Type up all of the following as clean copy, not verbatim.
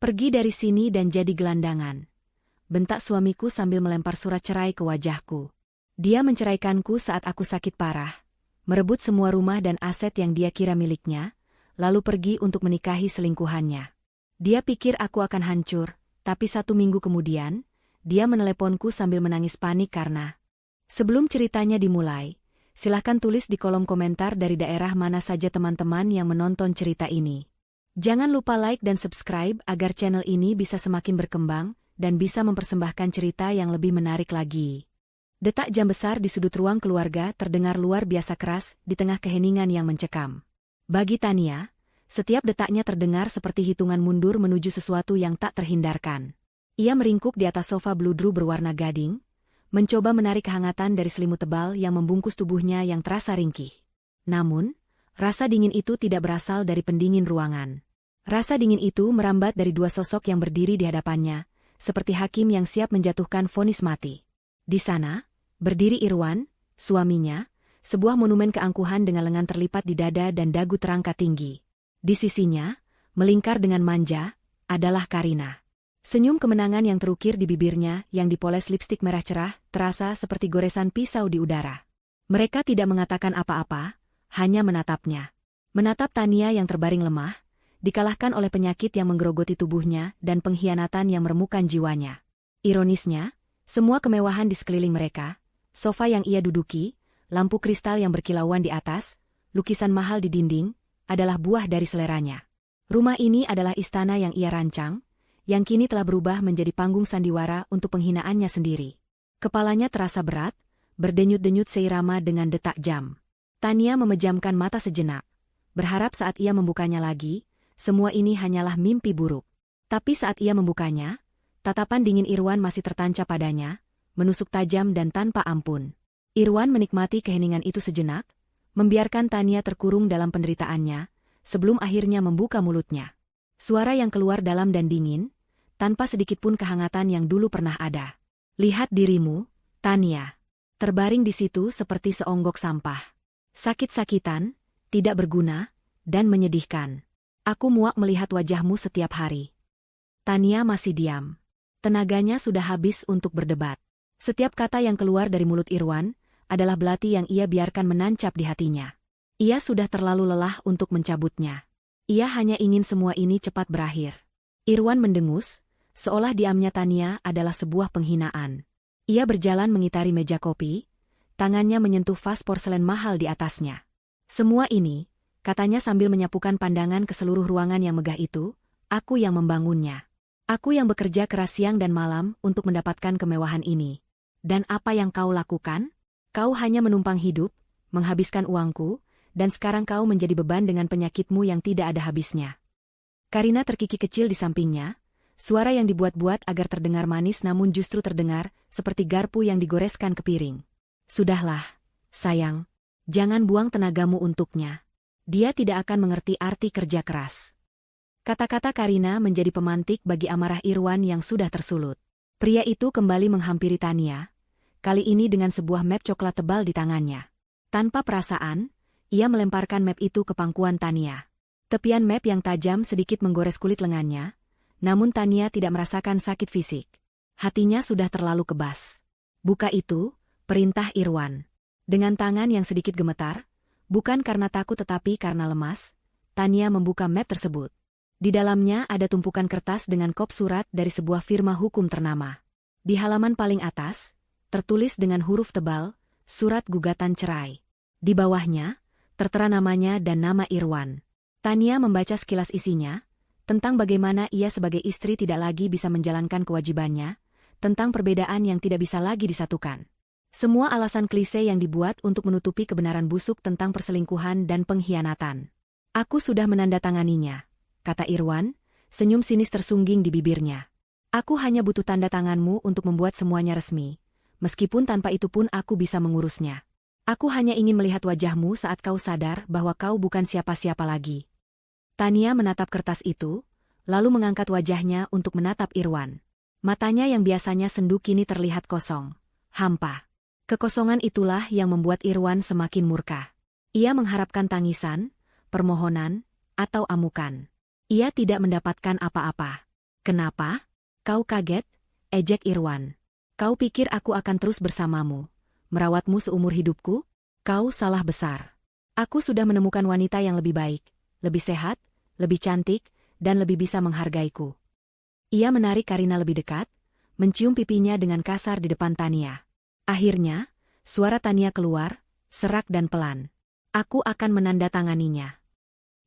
Pergi dari sini dan jadi gelandangan. Bentak suamiku sambil melempar surat cerai ke wajahku. Dia menceraikanku saat aku sakit parah, merebut semua rumah dan aset yang dia kira miliknya, lalu pergi untuk menikahi selingkuhannya. Dia pikir aku akan hancur, tapi 1 minggu kemudian, dia meneleponku sambil menangis panik karena... Sebelum ceritanya dimulai, silahkan tulis di kolom komentar dari daerah mana saja teman-teman yang menonton cerita ini. Jangan lupa like dan subscribe agar channel ini bisa semakin berkembang dan bisa mempersembahkan cerita yang lebih menarik lagi. Detak jam besar di sudut ruang keluarga terdengar luar biasa keras di tengah keheningan yang mencekam. Bagi Tania, setiap detaknya terdengar seperti hitungan mundur menuju sesuatu yang tak terhindarkan. Ia meringkuk di atas sofa bludru berwarna gading, mencoba menarik kehangatan dari selimut tebal yang membungkus tubuhnya yang terasa ringkih. Namun, rasa dingin itu tidak berasal dari pendingin ruangan. Rasa dingin itu merambat dari 2 sosok yang berdiri di hadapannya, seperti hakim yang siap menjatuhkan vonis mati. Di sana, berdiri Irwan, suaminya, sebuah monumen keangkuhan dengan lengan terlipat di dada dan dagu terangkat tinggi. Di sisinya, melingkar dengan manja, adalah Karina. Senyum kemenangan yang terukir di bibirnya yang dipoles lipstik merah cerah, terasa seperti goresan pisau di udara. Mereka tidak mengatakan apa-apa, hanya menatapnya. Menatap Tania yang terbaring lemah, dikalahkan oleh penyakit yang menggerogoti tubuhnya dan pengkhianatan yang meremukkan jiwanya. Ironisnya, semua kemewahan di sekeliling mereka, sofa yang ia duduki, lampu kristal yang berkilauan di atas, lukisan mahal di dinding, adalah buah dari seleranya. Rumah ini adalah istana yang ia rancang, yang kini telah berubah menjadi panggung sandiwara untuk penghinaannya sendiri. Kepalanya terasa berat, berdenyut-denyut seirama dengan detak jam. Tania memejamkan mata sejenak, berharap saat ia membukanya lagi, semua ini hanyalah mimpi buruk. Tapi saat ia membukanya, tatapan dingin Irwan masih tertancap padanya, menusuk tajam dan tanpa ampun. Irwan menikmati keheningan itu sejenak, membiarkan Tania terkurung dalam penderitaannya, sebelum akhirnya membuka mulutnya. Suara yang keluar dalam dan dingin, tanpa sedikitpun kehangatan yang dulu pernah ada. Lihat dirimu, Tania. Terbaring di situ seperti seonggok sampah. Sakit-sakitan, tidak berguna, dan menyedihkan. Aku muak melihat wajahmu setiap hari. Tania masih diam. Tenaganya sudah habis untuk berdebat. Setiap kata yang keluar dari mulut Irwan adalah belati yang ia biarkan menancap di hatinya. Ia sudah terlalu lelah untuk mencabutnya. Ia hanya ingin semua ini cepat berakhir. Irwan mendengus, seolah diamnya Tania adalah sebuah penghinaan. Ia berjalan mengitari meja kopi, tangannya menyentuh vas porselen mahal di atasnya. Semua ini, katanya sambil menyapukan pandangan ke seluruh ruangan yang megah itu, aku yang membangunnya. Aku yang bekerja keras siang dan malam untuk mendapatkan kemewahan ini. Dan apa yang kau lakukan? Kau hanya menumpang hidup, menghabiskan uangku, dan sekarang kau menjadi beban dengan penyakitmu yang tidak ada habisnya. Karina terkikik kecil di sampingnya, suara yang dibuat-buat agar terdengar manis namun justru terdengar seperti garpu yang digoreskan ke piring. Sudahlah, sayang, jangan buang tenagamu untuknya. Dia tidak akan mengerti arti kerja keras. Kata-kata Karina menjadi pemantik bagi amarah Irwan yang sudah tersulut. Pria itu kembali menghampiri Tania, kali ini dengan sebuah map coklat tebal di tangannya. Tanpa perasaan, ia melemparkan map itu ke pangkuan Tania. Tepian map yang tajam sedikit menggores kulit lengannya, namun Tania tidak merasakan sakit fisik. Hatinya sudah terlalu kebas. Buka itu, perintah Irwan. Dengan tangan yang sedikit gemetar, bukan karena takut tetapi karena lemas, Tania membuka map tersebut. Di dalamnya ada tumpukan kertas dengan kop surat dari sebuah firma hukum ternama. Di halaman paling atas, tertulis dengan huruf tebal, surat gugatan cerai. Di bawahnya, tertera namanya dan nama Irwan. Tania membaca sekilas isinya, tentang bagaimana ia sebagai istri tidak lagi bisa menjalankan kewajibannya, tentang perbedaan yang tidak bisa lagi disatukan. Semua alasan klise yang dibuat untuk menutupi kebenaran busuk tentang perselingkuhan dan pengkhianatan. Aku sudah menandatanganinya, kata Irwan, senyum sinis tersungging di bibirnya. Aku hanya butuh tanda tanganmu untuk membuat semuanya resmi, meskipun tanpa itu pun aku bisa mengurusnya. Aku hanya ingin melihat wajahmu saat kau sadar bahwa kau bukan siapa-siapa lagi. Tania menatap kertas itu, lalu mengangkat wajahnya untuk menatap Irwan. Matanya yang biasanya sendu kini terlihat kosong, hampa. Kekosongan itulah yang membuat Irwan semakin murka. Ia mengharapkan tangisan, permohonan, atau amukan. Ia tidak mendapatkan apa-apa. Kenapa? Kau kaget? Ejek Irwan. Kau pikir aku akan terus bersamamu, merawatmu seumur hidupku? Kau salah besar. Aku sudah menemukan wanita yang lebih baik, lebih sehat, lebih cantik, dan lebih bisa menghargaiku. Ia menarik Karina lebih dekat, mencium pipinya dengan kasar di depan Tania. Akhirnya, suara Tania keluar, serak dan pelan. Aku akan menandatanganinya.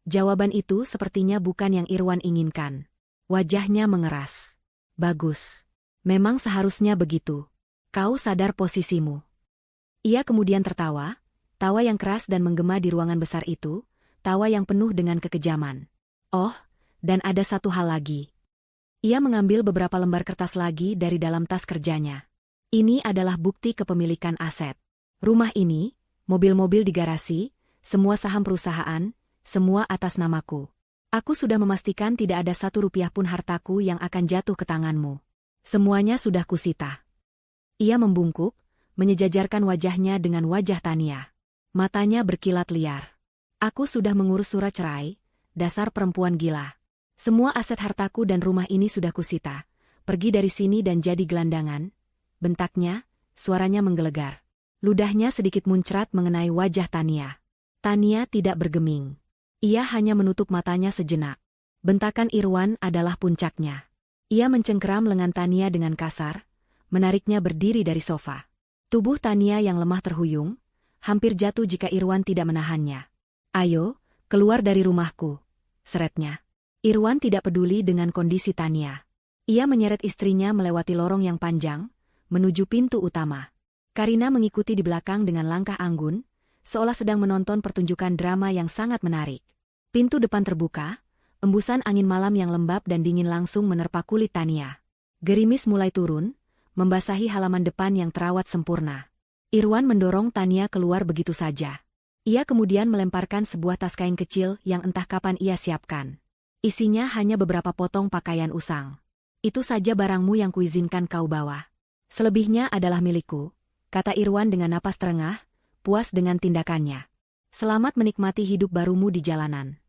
Jawaban itu sepertinya bukan yang Irwan inginkan. Wajahnya mengeras. Bagus. Memang seharusnya begitu. Kau sadar posisimu. Ia kemudian tertawa, tawa yang keras dan menggema di ruangan besar itu, tawa yang penuh dengan kekejaman. Oh, dan ada satu hal lagi. Ia mengambil beberapa lembar kertas lagi dari dalam tas kerjanya. Ini adalah bukti kepemilikan aset. Rumah ini, mobil-mobil di garasi, semua saham perusahaan, semua atas namaku. Aku sudah memastikan tidak ada Rp1 pun hartaku yang akan jatuh ke tanganmu. Semuanya sudah kusita. Ia membungkuk, menyejajarkan wajahnya dengan wajah Tania. Matanya berkilat liar. Aku sudah mengurus surat cerai, dasar perempuan gila. Semua aset hartaku dan rumah ini sudah kusita. Pergi dari sini dan jadi gelandangan. Bentaknya, suaranya menggelegar. Ludahnya sedikit muncrat mengenai wajah Tania. Tania tidak bergeming. Ia hanya menutup matanya sejenak. Bentakan Irwan adalah puncaknya. Ia mencengkeram lengan Tania dengan kasar, menariknya berdiri dari sofa. Tubuh Tania yang lemah terhuyung, hampir jatuh jika Irwan tidak menahannya. Ayo, keluar dari rumahku, seretnya. Irwan tidak peduli dengan kondisi Tania. Ia menyeret istrinya melewati lorong yang panjang, menuju pintu utama. Karina mengikuti di belakang dengan langkah anggun, seolah sedang menonton pertunjukan drama yang sangat menarik. Pintu depan terbuka, embusan angin malam yang lembab dan dingin langsung menerpa kulit Tania. Gerimis mulai turun, membasahi halaman depan yang terawat sempurna. Irwan mendorong Tania keluar begitu saja. Ia kemudian melemparkan sebuah tas kain kecil yang entah kapan ia siapkan. Isinya hanya beberapa potong pakaian usang. Itu saja barangmu yang kuizinkan kau bawa. Selebihnya adalah milikku, kata Irwan dengan napas terengah, puas dengan tindakannya. Selamat menikmati hidup barumu di jalanan.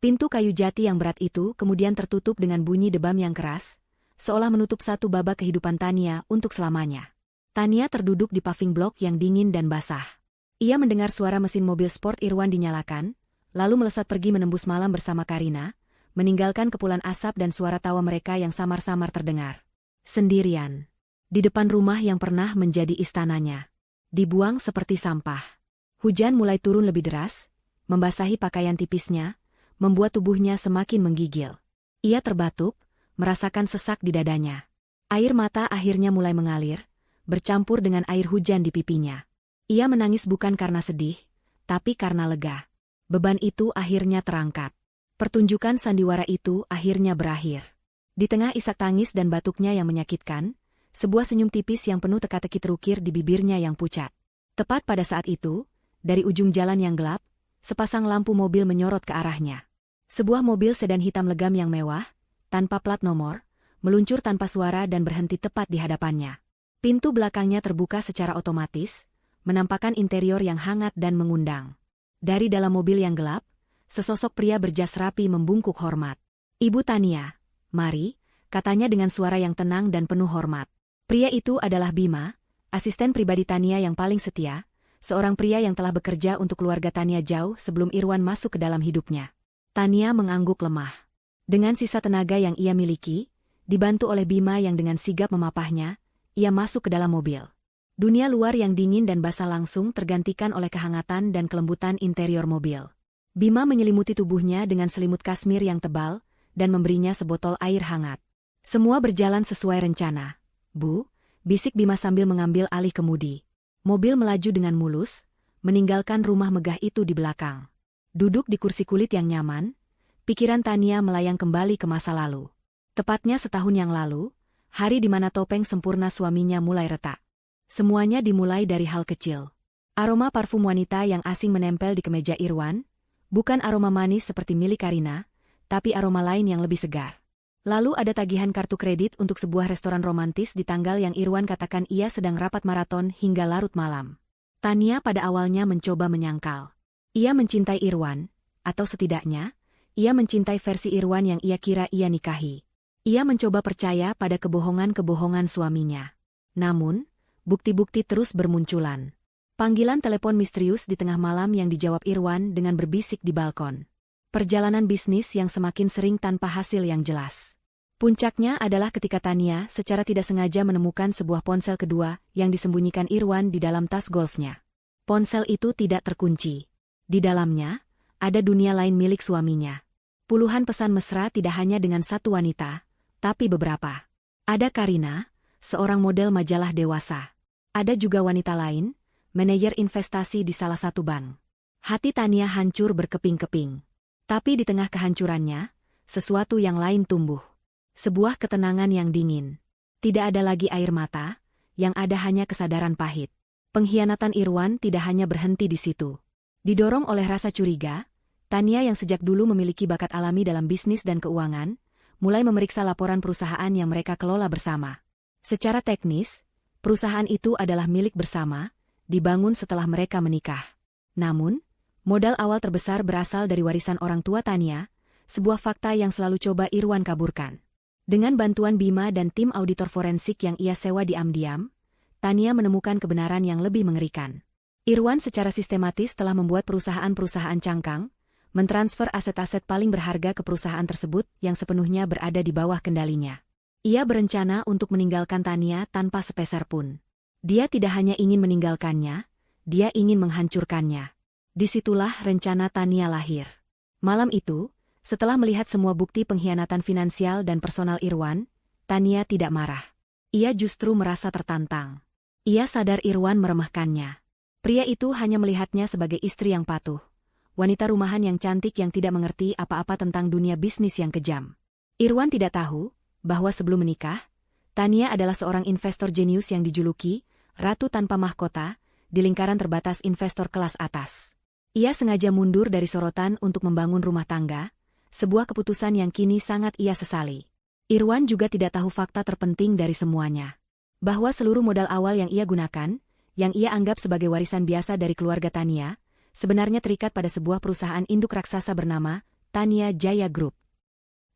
Pintu kayu jati yang berat itu kemudian tertutup dengan bunyi debam yang keras, seolah menutup satu babak kehidupan Tania untuk selamanya. Tania terduduk di paving block yang dingin dan basah. Ia mendengar suara mesin mobil sport Irwan dinyalakan, lalu melesat pergi menembus malam bersama Karina, meninggalkan kepulan asap dan suara tawa mereka yang samar-samar terdengar. Sendirian. Di depan rumah yang pernah menjadi istananya. Dibuang seperti sampah. Hujan mulai turun lebih deras, membasahi pakaian tipisnya, membuat tubuhnya semakin menggigil. Ia terbatuk, merasakan sesak di dadanya. Air mata akhirnya mulai mengalir, bercampur dengan air hujan di pipinya. Ia menangis bukan karena sedih, tapi karena lega. Beban itu akhirnya terangkat. Pertunjukan sandiwara itu akhirnya berakhir. Di tengah isak tangis dan batuknya yang menyakitkan, sebuah senyum tipis yang penuh teka-teki terukir di bibirnya yang pucat. Tepat pada saat itu, dari ujung jalan yang gelap, sepasang lampu mobil menyorot ke arahnya. Sebuah mobil sedan hitam legam yang mewah, tanpa plat nomor, meluncur tanpa suara dan berhenti tepat di hadapannya. Pintu belakangnya terbuka secara otomatis, menampakkan interior yang hangat dan mengundang. Dari dalam mobil yang gelap, sesosok pria berjas rapi membungkuk hormat. "Ibu Tania, mari," katanya dengan suara yang tenang dan penuh hormat. Pria itu adalah Bima, asisten pribadi Tania yang paling setia, seorang pria yang telah bekerja untuk keluarga Tania jauh sebelum Irwan masuk ke dalam hidupnya. Tania mengangguk lemah. Dengan sisa tenaga yang ia miliki, dibantu oleh Bima yang dengan sigap memapahnya, ia masuk ke dalam mobil. Dunia luar yang dingin dan basah langsung tergantikan oleh kehangatan dan kelembutan interior mobil. Bima menyelimuti tubuhnya dengan selimut kasmir yang tebal, dan memberinya sebotol air hangat. Semua berjalan sesuai rencana. "Bu," bisik Bima sambil mengambil alih kemudi. Mobil melaju dengan mulus, meninggalkan rumah megah itu di belakang. Duduk di kursi kulit yang nyaman, pikiran Tania melayang kembali ke masa lalu. Tepatnya setahun yang lalu, hari di mana topeng sempurna suaminya mulai retak. Semuanya dimulai dari hal kecil. Aroma parfum wanita yang asing menempel di kemeja Irwan, bukan aroma manis seperti milik Karina, tapi aroma lain yang lebih segar. Lalu ada tagihan kartu kredit untuk sebuah restoran romantis di tanggal yang Irwan katakan ia sedang rapat maraton hingga larut malam. Tania pada awalnya mencoba menyangkal. Ia mencintai Irwan, atau setidaknya, ia mencintai versi Irwan yang ia kira ia nikahi. Ia mencoba percaya pada kebohongan-kebohongan suaminya. Namun, bukti-bukti terus bermunculan. Panggilan telepon misterius di tengah malam yang dijawab Irwan dengan berbisik di balkon. Perjalanan bisnis yang semakin sering tanpa hasil yang jelas. Puncaknya adalah ketika Tania secara tidak sengaja menemukan sebuah ponsel kedua yang disembunyikan Irwan di dalam tas golfnya. Ponsel itu tidak terkunci. Di dalamnya, ada dunia lain milik suaminya. Puluhan pesan mesra tidak hanya dengan satu wanita, tapi beberapa. Ada Karina, seorang model majalah dewasa. Ada juga wanita lain, manajer investasi di salah satu bank. Hati Tania hancur berkeping-keping. Tapi di tengah kehancurannya, sesuatu yang lain tumbuh. Sebuah ketenangan yang dingin. Tidak ada lagi air mata, yang ada hanya kesadaran pahit. Pengkhianatan Irwan tidak hanya berhenti di situ. Didorong oleh rasa curiga, Tania yang sejak dulu memiliki bakat alami dalam bisnis dan keuangan, mulai memeriksa laporan perusahaan yang mereka kelola bersama. Secara teknis, perusahaan itu adalah milik bersama, dibangun setelah mereka menikah. Namun, modal awal terbesar berasal dari warisan orang tua Tania, sebuah fakta yang selalu coba Irwan kaburkan. Dengan bantuan Bima dan tim auditor forensik yang ia sewa diam-diam, Tania menemukan kebenaran yang lebih mengerikan. Irwan secara sistematis telah membuat perusahaan-perusahaan cangkang, mentransfer aset-aset paling berharga ke perusahaan tersebut yang sepenuhnya berada di bawah kendalinya. Ia berencana untuk meninggalkan Tania tanpa sepeser pun. Dia tidak hanya ingin meninggalkannya, dia ingin menghancurkannya. Disitulah rencana Tania lahir. Malam itu, setelah melihat semua bukti pengkhianatan finansial dan personal Irwan, Tania tidak marah. Ia justru merasa tertantang. Ia sadar Irwan meremehkannya. Pria itu hanya melihatnya sebagai istri yang patuh. Wanita rumahan yang cantik yang tidak mengerti apa-apa tentang dunia bisnis yang kejam. Irwan tidak tahu bahwa sebelum menikah, Tania adalah seorang investor jenius yang dijuluki Ratu Tanpa Mahkota di lingkaran terbatas investor kelas atas. Ia sengaja mundur dari sorotan untuk membangun rumah tangga, sebuah keputusan yang kini sangat ia sesali. Irwan juga tidak tahu fakta terpenting dari semuanya. Bahwa seluruh modal awal yang ia gunakan, yang ia anggap sebagai warisan biasa dari keluarga Tania, sebenarnya terikat pada sebuah perusahaan induk raksasa bernama Tania Jaya Group.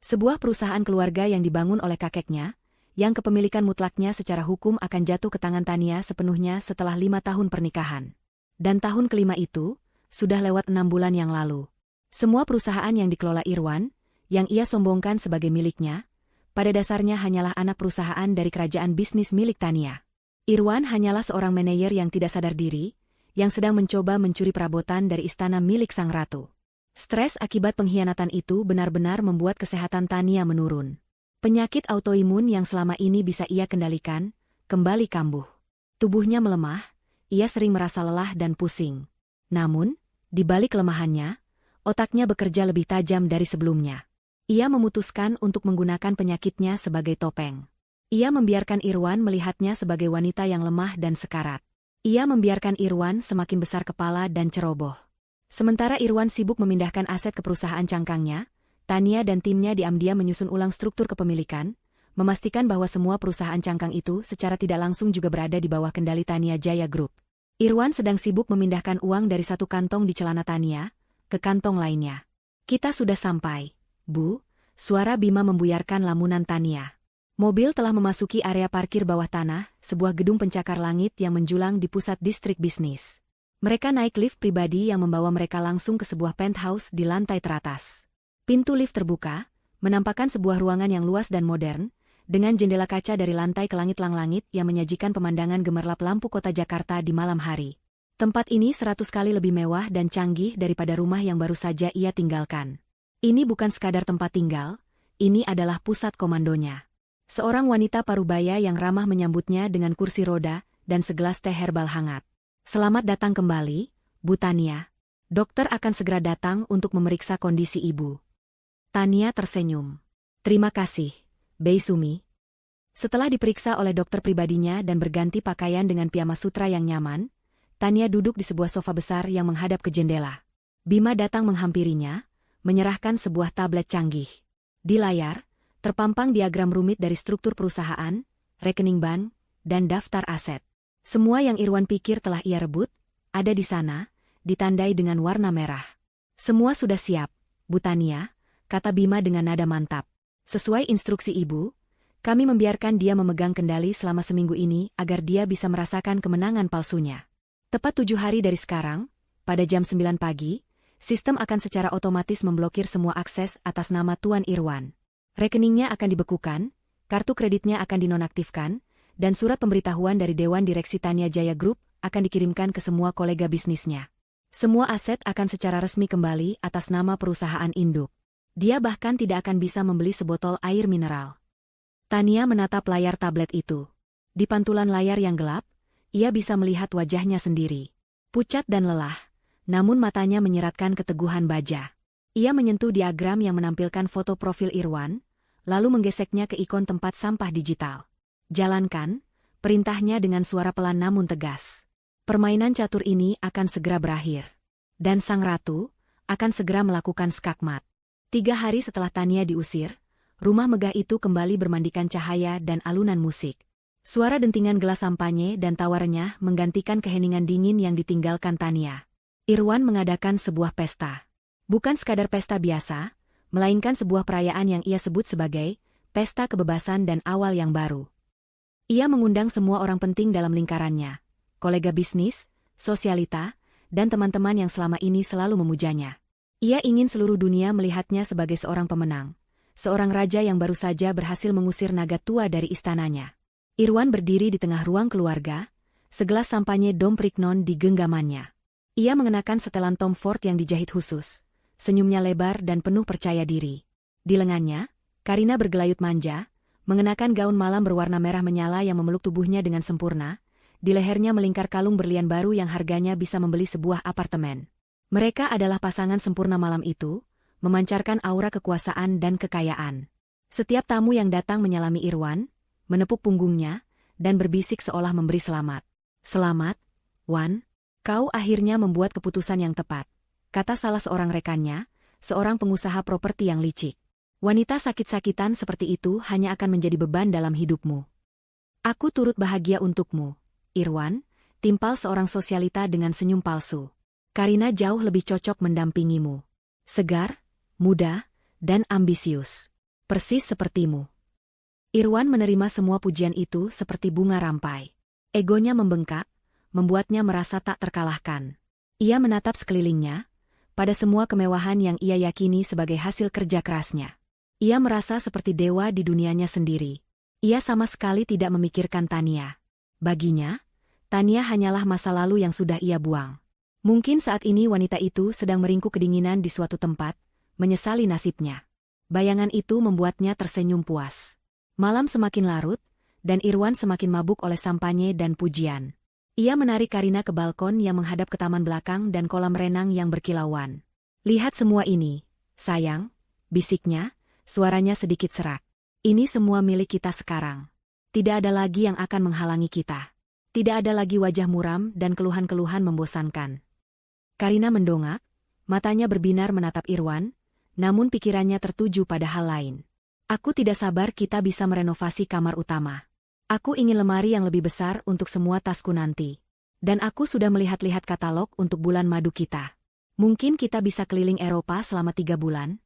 Sebuah perusahaan keluarga yang dibangun oleh kakeknya, yang kepemilikan mutlaknya secara hukum akan jatuh ke tangan Tania sepenuhnya setelah 5 tahun pernikahan. Dan tahun kelima itu, sudah lewat 6 bulan yang lalu. Semua perusahaan yang dikelola Irwan, yang ia sombongkan sebagai miliknya, pada dasarnya hanyalah anak perusahaan dari kerajaan bisnis milik Tania. Irwan hanyalah seorang manajer yang tidak sadar diri, yang sedang mencoba mencuri perabotan dari istana milik sang ratu. Stres akibat pengkhianatan itu benar-benar membuat kesehatan Tania menurun. Penyakit autoimun yang selama ini bisa ia kendalikan, kembali kambuh. Tubuhnya melemah, ia sering merasa lelah dan pusing. Namun, di balik kelemahannya, otaknya bekerja lebih tajam dari sebelumnya. Ia memutuskan untuk menggunakan penyakitnya sebagai topeng. Ia membiarkan Irwan melihatnya sebagai wanita yang lemah dan sekarat. Ia membiarkan Irwan semakin besar kepala dan ceroboh. Sementara Irwan sibuk memindahkan aset ke perusahaan cangkangnya, Tania dan timnya diam-diam menyusun ulang struktur kepemilikan, memastikan bahwa semua perusahaan cangkang itu secara tidak langsung juga berada di bawah kendali Tania Jaya Group. Irwan sedang sibuk memindahkan uang dari satu kantong di celana Tania ke kantong lainnya. "Kita sudah sampai, Bu," suara Bima membuyarkan lamunan Tania. Mobil telah memasuki area parkir bawah tanah, sebuah gedung pencakar langit yang menjulang di pusat distrik bisnis. Mereka naik lift pribadi yang membawa mereka langsung ke sebuah penthouse di lantai teratas. Pintu lift terbuka, menampakkan sebuah ruangan yang luas dan modern, dengan jendela kaca dari lantai ke langit-langit yang menyajikan pemandangan gemerlap lampu kota Jakarta di malam hari. Tempat ini 100 kali lebih mewah dan canggih daripada rumah yang baru saja ia tinggalkan. Ini bukan sekadar tempat tinggal, ini adalah pusat komandonya. Seorang wanita parubaya yang ramah menyambutnya dengan kursi roda dan segelas teh herbal hangat. "Selamat datang kembali, Bu Tania. Dokter akan segera datang untuk memeriksa kondisi ibu." Tania tersenyum. "Terima kasih, Bei Sumi." Setelah diperiksa oleh dokter pribadinya dan berganti pakaian dengan piyama sutra yang nyaman, Tania duduk di sebuah sofa besar yang menghadap ke jendela. Bima datang menghampirinya, menyerahkan sebuah tablet canggih. Di layar, terpampang diagram rumit dari struktur perusahaan, rekening bank, dan daftar aset. Semua yang Irwan pikir telah ia rebut, ada di sana, ditandai dengan warna merah. "Semua sudah siap, Bu Tania," kata Bima dengan nada mantap. Sesuai instruksi ibu, kami membiarkan dia memegang kendali selama seminggu ini agar dia bisa merasakan kemenangan palsunya. Tepat 7 hari dari sekarang, pada jam 9 pagi, sistem akan secara otomatis memblokir semua akses atas nama Tuan Irwan. Rekeningnya akan dibekukan, kartu kreditnya akan dinonaktifkan, dan surat pemberitahuan dari Dewan Direksi Tania Jaya Group akan dikirimkan ke semua kolega bisnisnya. Semua aset akan secara resmi kembali atas nama perusahaan induk. Dia bahkan tidak akan bisa membeli sebotol air mineral. Tania menatap layar tablet itu. Di pantulan layar yang gelap, ia bisa melihat wajahnya sendiri. Pucat dan lelah, namun matanya menyeratkan keteguhan baja. Ia menyentuh diagram yang menampilkan foto profil Irwan, lalu menggeseknya ke ikon tempat sampah digital. Jalankan, perintahnya dengan suara pelan namun tegas. Permainan catur ini akan segera berakhir. Dan sang ratu akan segera melakukan skakmat. 3 hari setelah Tania diusir, rumah megah itu kembali bermandikan cahaya dan alunan musik. Suara dentingan gelas sampanye dan tawa renyah menggantikan keheningan dingin yang ditinggalkan Tania. Irwan mengadakan sebuah pesta. Bukan sekadar pesta biasa, melainkan sebuah perayaan yang ia sebut sebagai pesta kebebasan dan awal yang baru. Ia mengundang semua orang penting dalam lingkarannya, kolega bisnis, sosialita, dan teman-teman yang selama ini selalu memujanya. Ia ingin seluruh dunia melihatnya sebagai seorang pemenang, seorang raja yang baru saja berhasil mengusir naga tua dari istananya. Irwan berdiri di tengah ruang keluarga, segelas sampanye Dom Perignon di genggamannya. Ia mengenakan setelan Tom Ford yang dijahit khusus. Senyumnya lebar dan penuh percaya diri. Di lengannya, Karina bergelayut manja, mengenakan gaun malam berwarna merah menyala yang memeluk tubuhnya dengan sempurna, di lehernya melingkar kalung berlian baru yang harganya bisa membeli sebuah apartemen. Mereka adalah pasangan sempurna malam itu, memancarkan aura kekuasaan dan kekayaan. Setiap tamu yang datang menyalami Irwan, menepuk punggungnya, dan berbisik seolah memberi selamat. Selamat, Wan, kau akhirnya membuat keputusan yang tepat. Kata salah seorang rekannya, seorang pengusaha properti yang licik. Wanita sakit-sakitan seperti itu hanya akan menjadi beban dalam hidupmu. Aku turut bahagia untukmu, Irwan, timpal seorang sosialita dengan senyum palsu. Karina jauh lebih cocok mendampingimu. Segar, muda, dan ambisius. Persis sepertimu. Irwan menerima semua pujian itu seperti bunga rampai. Egonya membengkak, membuatnya merasa tak terkalahkan. Ia menatap sekelilingnya, pada semua kemewahan yang ia yakini sebagai hasil kerja kerasnya. Ia merasa seperti dewa di dunianya sendiri. Ia sama sekali tidak memikirkan Tania. Baginya, Tania hanyalah masa lalu yang sudah ia buang. Mungkin saat ini wanita itu sedang meringkuk kedinginan di suatu tempat, menyesali nasibnya. Bayangan itu membuatnya tersenyum puas. Malam semakin larut, dan Irwan semakin mabuk oleh sampanye dan pujian. Ia menarik Karina ke balkon yang menghadap ke taman belakang dan kolam renang yang berkilauan. Lihat semua ini, sayang, bisiknya, suaranya sedikit serak. Ini semua milik kita sekarang. Tidak ada lagi yang akan menghalangi kita. Tidak ada lagi wajah muram dan keluhan-keluhan membosankan. Karina mendongak, matanya berbinar menatap Irwan, namun pikirannya tertuju pada hal lain. Aku tidak sabar kita bisa merenovasi kamar utama. Aku ingin lemari yang lebih besar untuk semua tasku nanti. Dan aku sudah melihat-lihat katalog untuk bulan madu kita. Mungkin kita bisa keliling Eropa selama 3 bulan?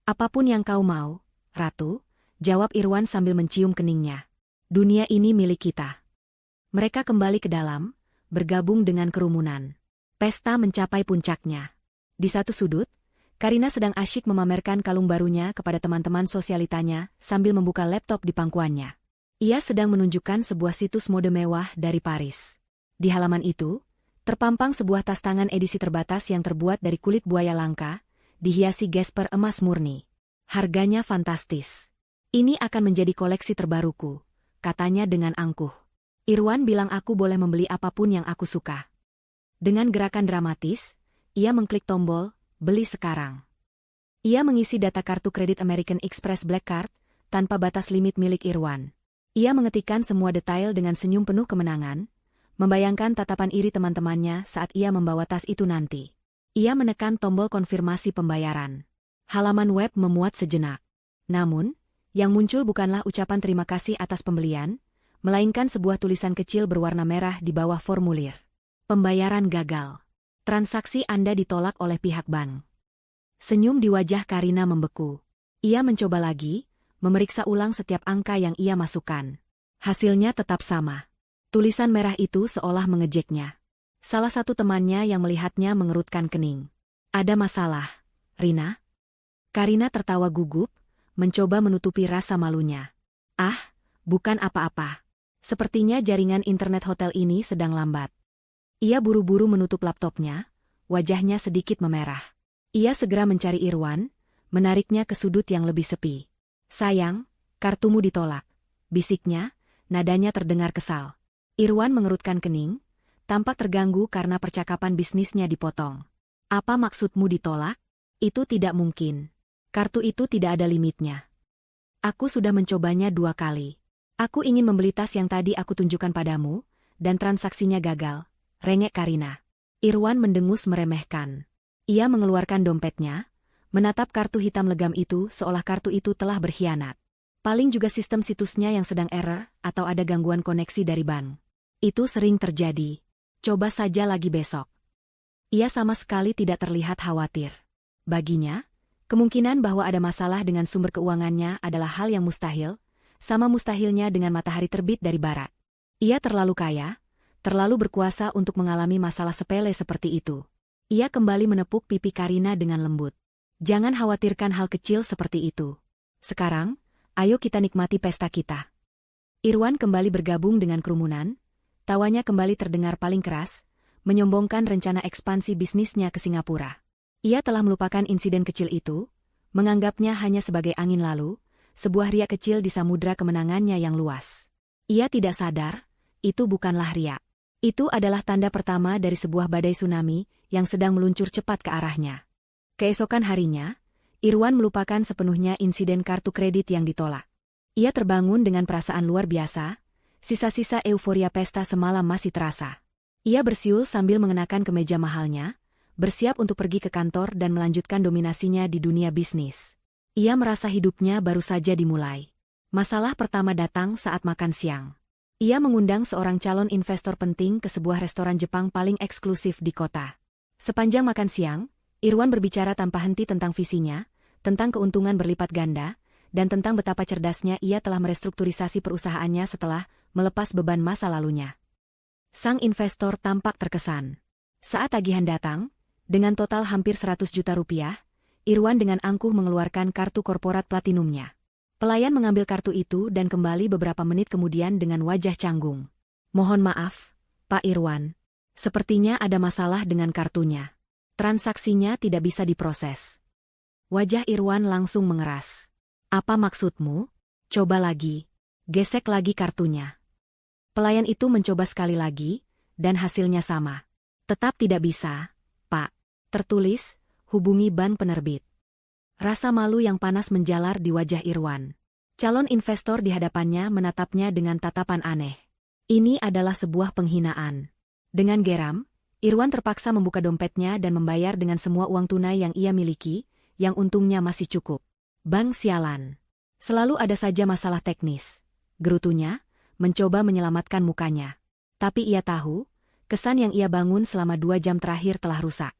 Apapun yang kau mau, Ratu, jawab Irwan sambil mencium keningnya. Dunia ini milik kita. Mereka kembali ke dalam, bergabung dengan kerumunan. Pesta mencapai puncaknya. Di satu sudut, Karina sedang asyik memamerkan kalung barunya kepada teman-teman sosialitanya sambil membuka laptop di pangkuannya. Ia sedang menunjukkan sebuah situs mode mewah dari Paris. Di halaman itu, terpampang sebuah tas tangan edisi terbatas yang terbuat dari kulit buaya langka, dihiasi gesper emas murni. Harganya fantastis. Ini akan menjadi koleksi terbaruku, katanya dengan angkuh. Irwan bilang aku boleh membeli apapun yang aku suka. Dengan gerakan dramatis, ia mengklik tombol, beli sekarang. Ia mengisi data kartu kredit American Express Black Card, tanpa batas limit milik Irwan. Ia mengetikkan semua detail dengan senyum penuh kemenangan, membayangkan tatapan iri teman-temannya saat ia membawa tas itu nanti. Ia menekan tombol konfirmasi pembayaran. Halaman web memuat sejenak. Namun, yang muncul bukanlah ucapan terima kasih atas pembelian, melainkan sebuah tulisan kecil berwarna merah di bawah formulir. Pembayaran gagal. Transaksi Anda ditolak oleh pihak bank. Senyum di wajah Karina membeku. Ia mencoba lagi, memeriksa ulang setiap angka yang ia masukkan. Hasilnya tetap sama. Tulisan merah itu seolah mengejeknya. Salah satu temannya yang melihatnya mengerutkan kening. Ada masalah, Rina? Karina tertawa gugup, mencoba menutupi rasa malunya. Ah, bukan apa-apa. Sepertinya jaringan internet hotel ini sedang lambat. Ia buru-buru menutup laptopnya, wajahnya sedikit memerah. Ia segera mencari Irwan, menariknya ke sudut yang lebih sepi. Sayang, kartumu ditolak, bisiknya, nadanya terdengar kesal. Irwan mengerutkan kening, tampak terganggu karena percakapan bisnisnya dipotong. Apa maksudmu ditolak? Itu tidak mungkin. Kartu itu tidak ada limitnya. Aku sudah mencobanya 2 kali. Aku ingin membeli tas yang tadi aku tunjukkan padamu, dan transaksinya gagal, rengek Karina. Irwan mendengus meremehkan. Ia mengeluarkan dompetnya, menatap kartu hitam legam itu seolah kartu itu telah berkhianat. Paling juga sistem situsnya yang sedang error atau ada gangguan koneksi dari bank. Itu sering terjadi. Coba saja lagi besok. Ia sama sekali tidak terlihat khawatir. Baginya, kemungkinan bahwa ada masalah dengan sumber keuangannya adalah hal yang mustahil, sama mustahilnya dengan matahari terbit dari barat. Ia terlalu kaya, terlalu berkuasa untuk mengalami masalah sepele seperti itu. Ia kembali menepuk pipi Karina dengan lembut. Jangan khawatirkan hal kecil seperti itu. Sekarang, ayo kita nikmati pesta kita. Irwan kembali bergabung dengan kerumunan, tawanya kembali terdengar paling keras, menyombongkan rencana ekspansi bisnisnya ke Singapura. Ia telah melupakan insiden kecil itu, menganggapnya hanya sebagai angin lalu, sebuah riak kecil di samudra kemenangannya yang luas. Ia tidak sadar, itu bukanlah riak. Itu adalah tanda pertama dari sebuah badai tsunami yang sedang meluncur cepat ke arahnya. Keesokan harinya, Irwan melupakan sepenuhnya insiden kartu kredit yang ditolak. Ia terbangun dengan perasaan luar biasa, sisa-sisa euforia pesta semalam masih terasa. Ia bersiul sambil mengenakan kemeja mahalnya, bersiap untuk pergi ke kantor dan melanjutkan dominasinya di dunia bisnis. Ia merasa hidupnya baru saja dimulai. Masalah pertama datang saat makan siang. Ia mengundang seorang calon investor penting ke sebuah restoran Jepang paling eksklusif di kota. Sepanjang makan siang, Irwan berbicara tanpa henti tentang visinya, tentang keuntungan berlipat ganda, dan tentang betapa cerdasnya ia telah merestrukturisasi perusahaannya setelah melepas beban masa lalunya. Sang investor tampak terkesan. Saat tagihan datang, dengan total hampir 100 juta rupiah, Irwan dengan angkuh mengeluarkan kartu korporat platinumnya. Pelayan mengambil kartu itu dan kembali beberapa menit kemudian dengan wajah canggung. Mohon maaf, Pak Irwan. Sepertinya ada masalah dengan kartunya. Transaksinya tidak bisa diproses. Wajah Irwan langsung mengeras. Apa maksudmu? Coba lagi. Gesek lagi kartunya. Pelayan itu mencoba sekali lagi, dan hasilnya sama. Tetap tidak bisa, Pak. Tertulis, hubungi bank penerbit. Rasa malu yang panas menjalar di wajah Irwan. Calon investor di hadapannya menatapnya dengan tatapan aneh. Ini adalah sebuah penghinaan. Dengan geram, Irwan terpaksa membuka dompetnya dan membayar dengan semua uang tunai yang ia miliki, yang untungnya masih cukup. Bang sialan. Selalu ada saja masalah teknis. Gerutunya, mencoba menyelamatkan mukanya. Tapi ia tahu, kesan yang ia bangun selama 2 jam terakhir telah rusak.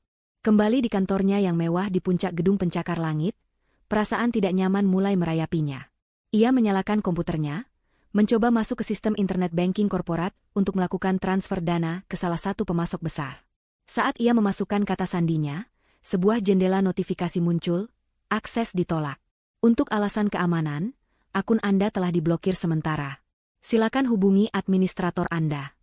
Kembali di kantornya yang mewah di puncak gedung pencakar langit, perasaan tidak nyaman mulai merayapinya. Ia menyalakan komputernya, mencoba masuk ke sistem internet banking korporat untuk melakukan transfer dana ke salah satu pemasok besar. Saat ia memasukkan kata sandinya, sebuah jendela notifikasi muncul, akses ditolak. Untuk alasan keamanan, akun Anda telah diblokir sementara. Silakan hubungi administrator Anda.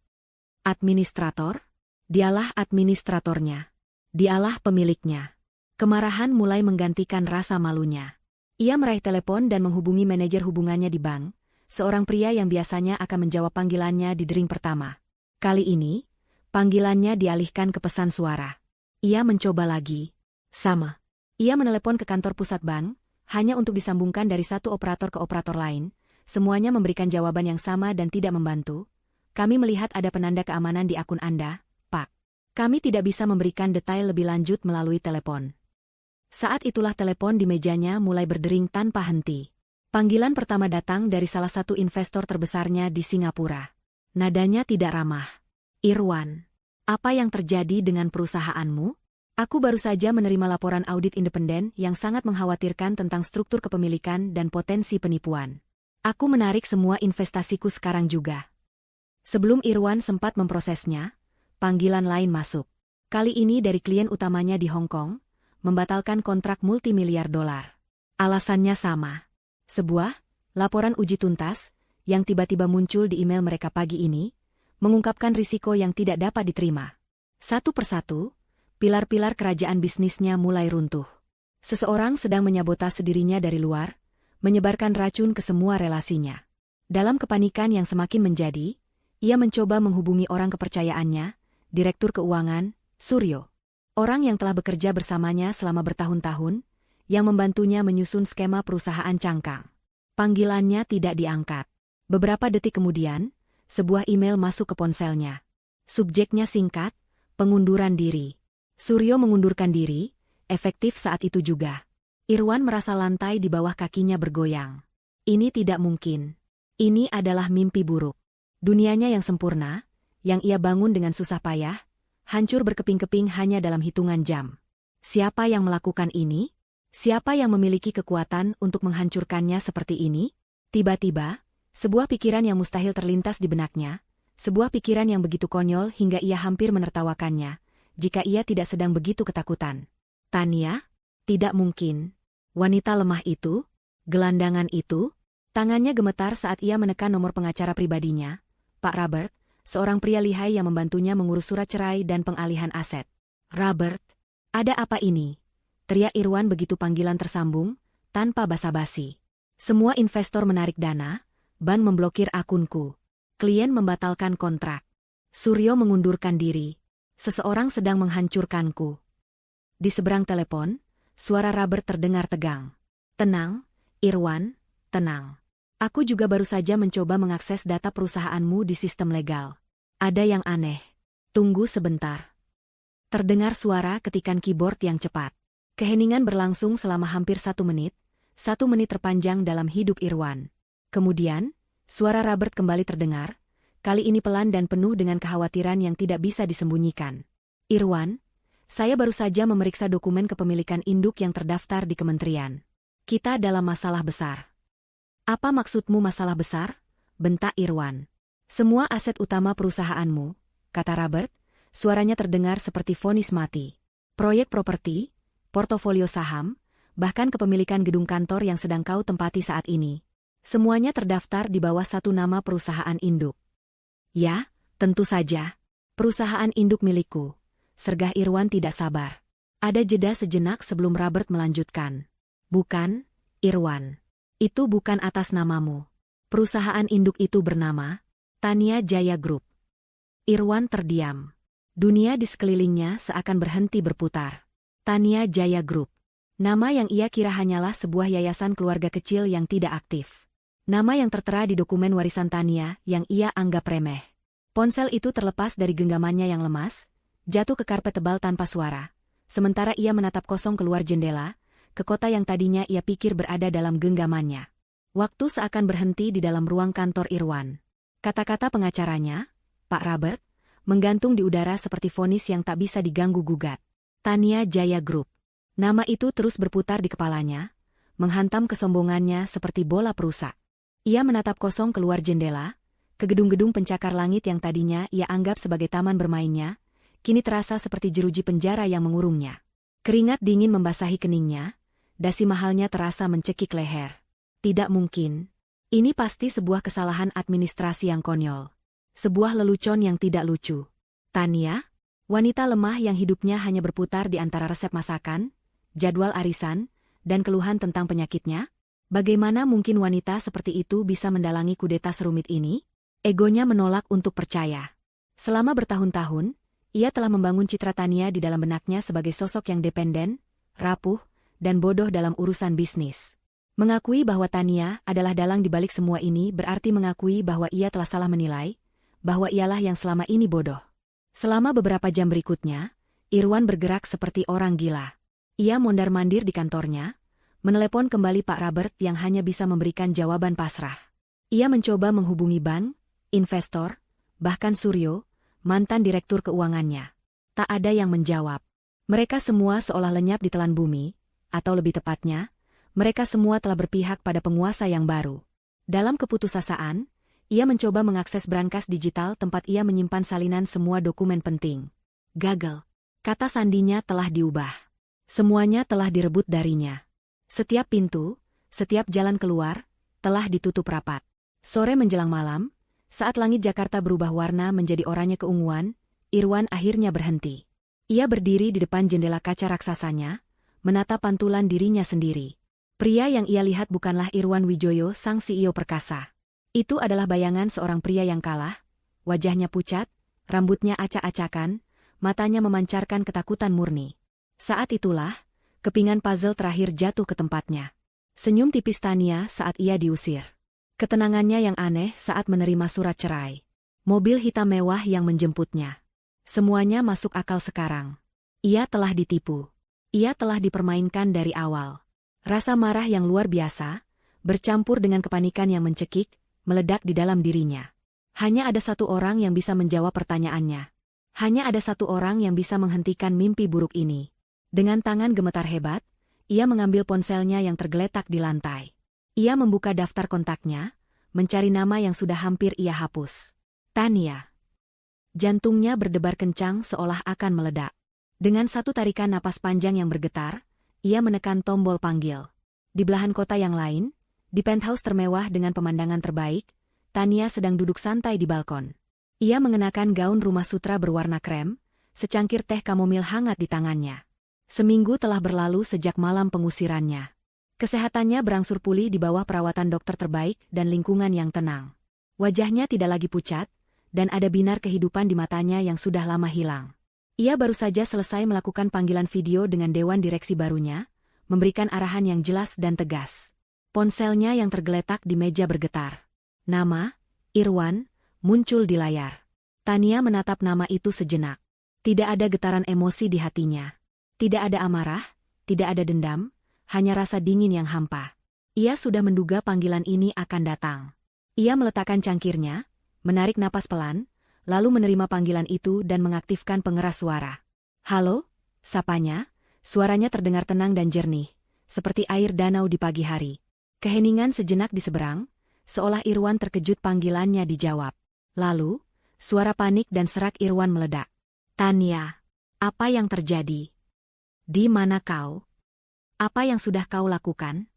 Administrator? Dialah administratornya. Dialah pemiliknya. Kemarahan mulai menggantikan rasa malunya. Ia meraih telepon dan menghubungi manajer hubungannya di bank, seorang pria yang biasanya akan menjawab panggilannya di dering pertama. Kali ini, panggilannya dialihkan ke pesan suara. Ia mencoba lagi. Sama. Ia menelepon ke kantor pusat bank, hanya untuk disambungkan dari satu operator ke operator lain. Semuanya memberikan jawaban yang sama dan tidak membantu. Kami melihat ada penanda keamanan di akun Anda, Pak. Kami tidak bisa memberikan detail lebih lanjut melalui telepon. Saat itulah telepon di mejanya mulai berdering tanpa henti. Panggilan pertama datang dari salah satu investor terbesarnya di Singapura. Nadanya tidak ramah. Irwan, apa yang terjadi dengan perusahaanmu? Aku baru saja menerima laporan audit independen yang sangat mengkhawatirkan tentang struktur kepemilikan dan potensi penipuan. Aku menarik semua investasiku sekarang juga. Sebelum Irwan sempat memprosesnya, panggilan lain masuk. Kali ini dari klien utamanya di Hong Kong, membatalkan kontrak multimiliar dolar. Alasannya sama. Sebuah laporan uji tuntas yang tiba-tiba muncul di email mereka pagi ini, mengungkapkan risiko yang tidak dapat diterima. Satu persatu, pilar-pilar kerajaan bisnisnya mulai runtuh. Seseorang sedang menyabotase dirinya dari luar, menyebarkan racun ke semua relasinya. Dalam kepanikan yang semakin menjadi, ia mencoba menghubungi orang kepercayaannya, Direktur Keuangan, Suryo. Orang yang telah bekerja bersamanya selama bertahun-tahun, yang membantunya menyusun skema perusahaan cangkang. Panggilannya tidak diangkat. Beberapa detik kemudian, sebuah email masuk ke ponselnya. Subjeknya singkat, pengunduran diri. Suryo mengundurkan diri, efektif saat itu juga. Irwan merasa lantai di bawah kakinya bergoyang. Ini tidak mungkin. Ini adalah mimpi buruk. Dunianya yang sempurna, yang ia bangun dengan susah payah, hancur berkeping-keping hanya dalam hitungan jam. Siapa yang melakukan ini? Siapa yang memiliki kekuatan untuk menghancurkannya seperti ini? Tiba-tiba, sebuah pikiran yang mustahil terlintas di benaknya, sebuah pikiran yang begitu konyol hingga ia hampir menertawakannya, jika ia tidak sedang begitu ketakutan. Tania? Tidak mungkin. Wanita lemah itu? Gelandangan itu? Tangannya gemetar saat ia menekan nomor pengacara pribadinya, Pak Robert, seorang pria lihai yang membantunya mengurus surat cerai dan pengalihan aset. Robert, ada apa ini? Teriak Irwan begitu panggilan tersambung, tanpa basa-basi. Semua investor menarik dana, bank memblokir akunku. Klien membatalkan kontrak. Suryo mengundurkan diri. Seseorang sedang menghancurkanku. Di seberang telepon, suara Robert terdengar tegang. Tenang, Irwan, tenang. Aku juga baru saja mencoba mengakses data perusahaanmu di sistem legal. Ada yang aneh. Tunggu sebentar. Terdengar suara ketikan keyboard yang cepat. Keheningan berlangsung selama hampir 1 menit, 1 menit terpanjang dalam hidup Irwan. Kemudian, suara Robert kembali terdengar, kali ini pelan dan penuh dengan kekhawatiran yang tidak bisa disembunyikan. Irwan, saya baru saja memeriksa dokumen kepemilikan induk yang terdaftar di kementerian. Kita dalam masalah besar. Apa maksudmu masalah besar? Bentak Irwan. Semua aset utama perusahaanmu, kata Robert, suaranya terdengar seperti vonis mati. Proyek properti, portofolio saham, bahkan kepemilikan gedung kantor yang sedang kau tempati saat ini. Semuanya terdaftar di bawah satu nama perusahaan induk. Ya, tentu saja. Perusahaan induk milikku. Sergah Irwan tidak sabar. Ada jeda sejenak sebelum Robert melanjutkan. Bukan, Irwan. Itu bukan atas namamu. Perusahaan induk itu bernama Tania Jaya Group. Irwan terdiam. Dunia di sekelilingnya seakan berhenti berputar. Tania Jaya Group. Nama yang ia kira hanyalah sebuah yayasan keluarga kecil yang tidak aktif. Nama yang tertera di dokumen warisan Tania yang ia anggap remeh. Ponsel itu terlepas dari genggamannya yang lemas, jatuh ke karpet tebal tanpa suara. Sementara ia menatap kosong keluar jendela, ke kota yang tadinya ia pikir berada dalam genggamannya. Waktu seakan berhenti di dalam ruang kantor Irwan. Kata-kata pengacaranya, Pak Robert, menggantung di udara seperti vonis yang tak bisa diganggu-gugat. Tania Jaya Group. Nama itu terus berputar di kepalanya, menghantam kesombongannya seperti bola perusak. Ia menatap kosong keluar jendela, ke gedung-gedung pencakar langit yang tadinya ia anggap sebagai taman bermainnya, kini terasa seperti jeruji penjara yang mengurungnya. Keringat dingin membasahi keningnya, dasi mahalnya terasa mencekik leher. Tidak mungkin. Ini pasti sebuah kesalahan administrasi yang konyol. Sebuah lelucon yang tidak lucu. Tania, wanita lemah yang hidupnya hanya berputar di antara resep masakan, jadwal arisan, dan keluhan tentang penyakitnya? Bagaimana mungkin wanita seperti itu bisa mendalangi kudeta serumit ini? Egonya menolak untuk percaya. Selama bertahun-tahun, ia telah membangun citra Tania di dalam benaknya sebagai sosok yang dependen, rapuh, dan bodoh dalam urusan bisnis. Mengakui bahwa Tania adalah dalang di balik semua ini berarti mengakui bahwa ia telah salah menilai, bahwa ialah yang selama ini bodoh. Selama beberapa jam berikutnya, Irwan bergerak seperti orang gila. Ia mondar-mandir di kantornya, menelepon kembali Pak Robert yang hanya bisa memberikan jawaban pasrah. Ia mencoba menghubungi bank, investor, bahkan Suryo, mantan direktur keuangannya. Tak ada yang menjawab. Mereka semua seolah lenyap di telan bumi, atau lebih tepatnya, mereka semua telah berpihak pada penguasa yang baru. Dalam keputusasaan, ia mencoba mengakses brankas digital tempat ia menyimpan salinan semua dokumen penting. Gagal. Kata sandinya telah diubah. Semuanya telah direbut darinya. Setiap pintu, setiap jalan keluar, telah ditutup rapat. Sore menjelang malam, saat langit Jakarta berubah warna menjadi oranye keunguan, Irwan akhirnya berhenti. Ia berdiri di depan jendela kaca raksasanya, menatap pantulan dirinya sendiri. Pria yang ia lihat bukanlah Irwan Wijoyo sang CEO perkasa. Itu adalah bayangan seorang pria yang kalah, wajahnya pucat, rambutnya acak-acakan, matanya memancarkan ketakutan murni. Saat itulah, kepingan puzzle terakhir jatuh ke tempatnya. Senyum tipis Tania saat ia diusir. Ketenangannya yang aneh saat menerima surat cerai. Mobil hitam mewah yang menjemputnya. Semuanya masuk akal sekarang. Ia telah ditipu. Ia telah dipermainkan dari awal. Rasa marah yang luar biasa, bercampur dengan kepanikan yang mencekik, meledak di dalam dirinya. Hanya ada satu orang yang bisa menjawab pertanyaannya. Hanya ada satu orang yang bisa menghentikan mimpi buruk ini. Dengan tangan gemetar hebat, ia mengambil ponselnya yang tergeletak di lantai. Ia membuka daftar kontaknya, mencari nama yang sudah hampir ia hapus. Tania. Jantungnya berdebar kencang seolah akan meledak. Dengan satu tarikan napas panjang yang bergetar, ia menekan tombol panggil. Di belahan kota yang lain, di penthouse termewah dengan pemandangan terbaik, Tania sedang duduk santai di balkon. Ia mengenakan gaun rumah sutra berwarna krem, secangkir teh kamomil hangat di tangannya. Seminggu telah berlalu sejak malam pengusirannya. Kesehatannya berangsur pulih di bawah perawatan dokter terbaik dan lingkungan yang tenang. Wajahnya tidak lagi pucat, dan ada binar kehidupan di matanya yang sudah lama hilang. Ia baru saja selesai melakukan panggilan video dengan dewan direksi barunya, memberikan arahan yang jelas dan tegas. Ponselnya yang tergeletak di meja bergetar. Nama, Irwan, muncul di layar. Tania menatap nama itu sejenak. Tidak ada getaran emosi di hatinya. Tidak ada amarah, tidak ada dendam, hanya rasa dingin yang hampa. Ia sudah menduga panggilan ini akan datang. Ia meletakkan cangkirnya, menarik napas pelan, lalu menerima panggilan itu dan mengaktifkan pengeras suara. Halo, sapanya, suaranya terdengar tenang dan jernih, seperti air danau di pagi hari. Keheningan sejenak di seberang, seolah Irwan terkejut panggilannya dijawab. Lalu, suara panik dan serak Irwan meledak. Tania, apa yang terjadi? Di mana kau? Apa yang sudah kau lakukan?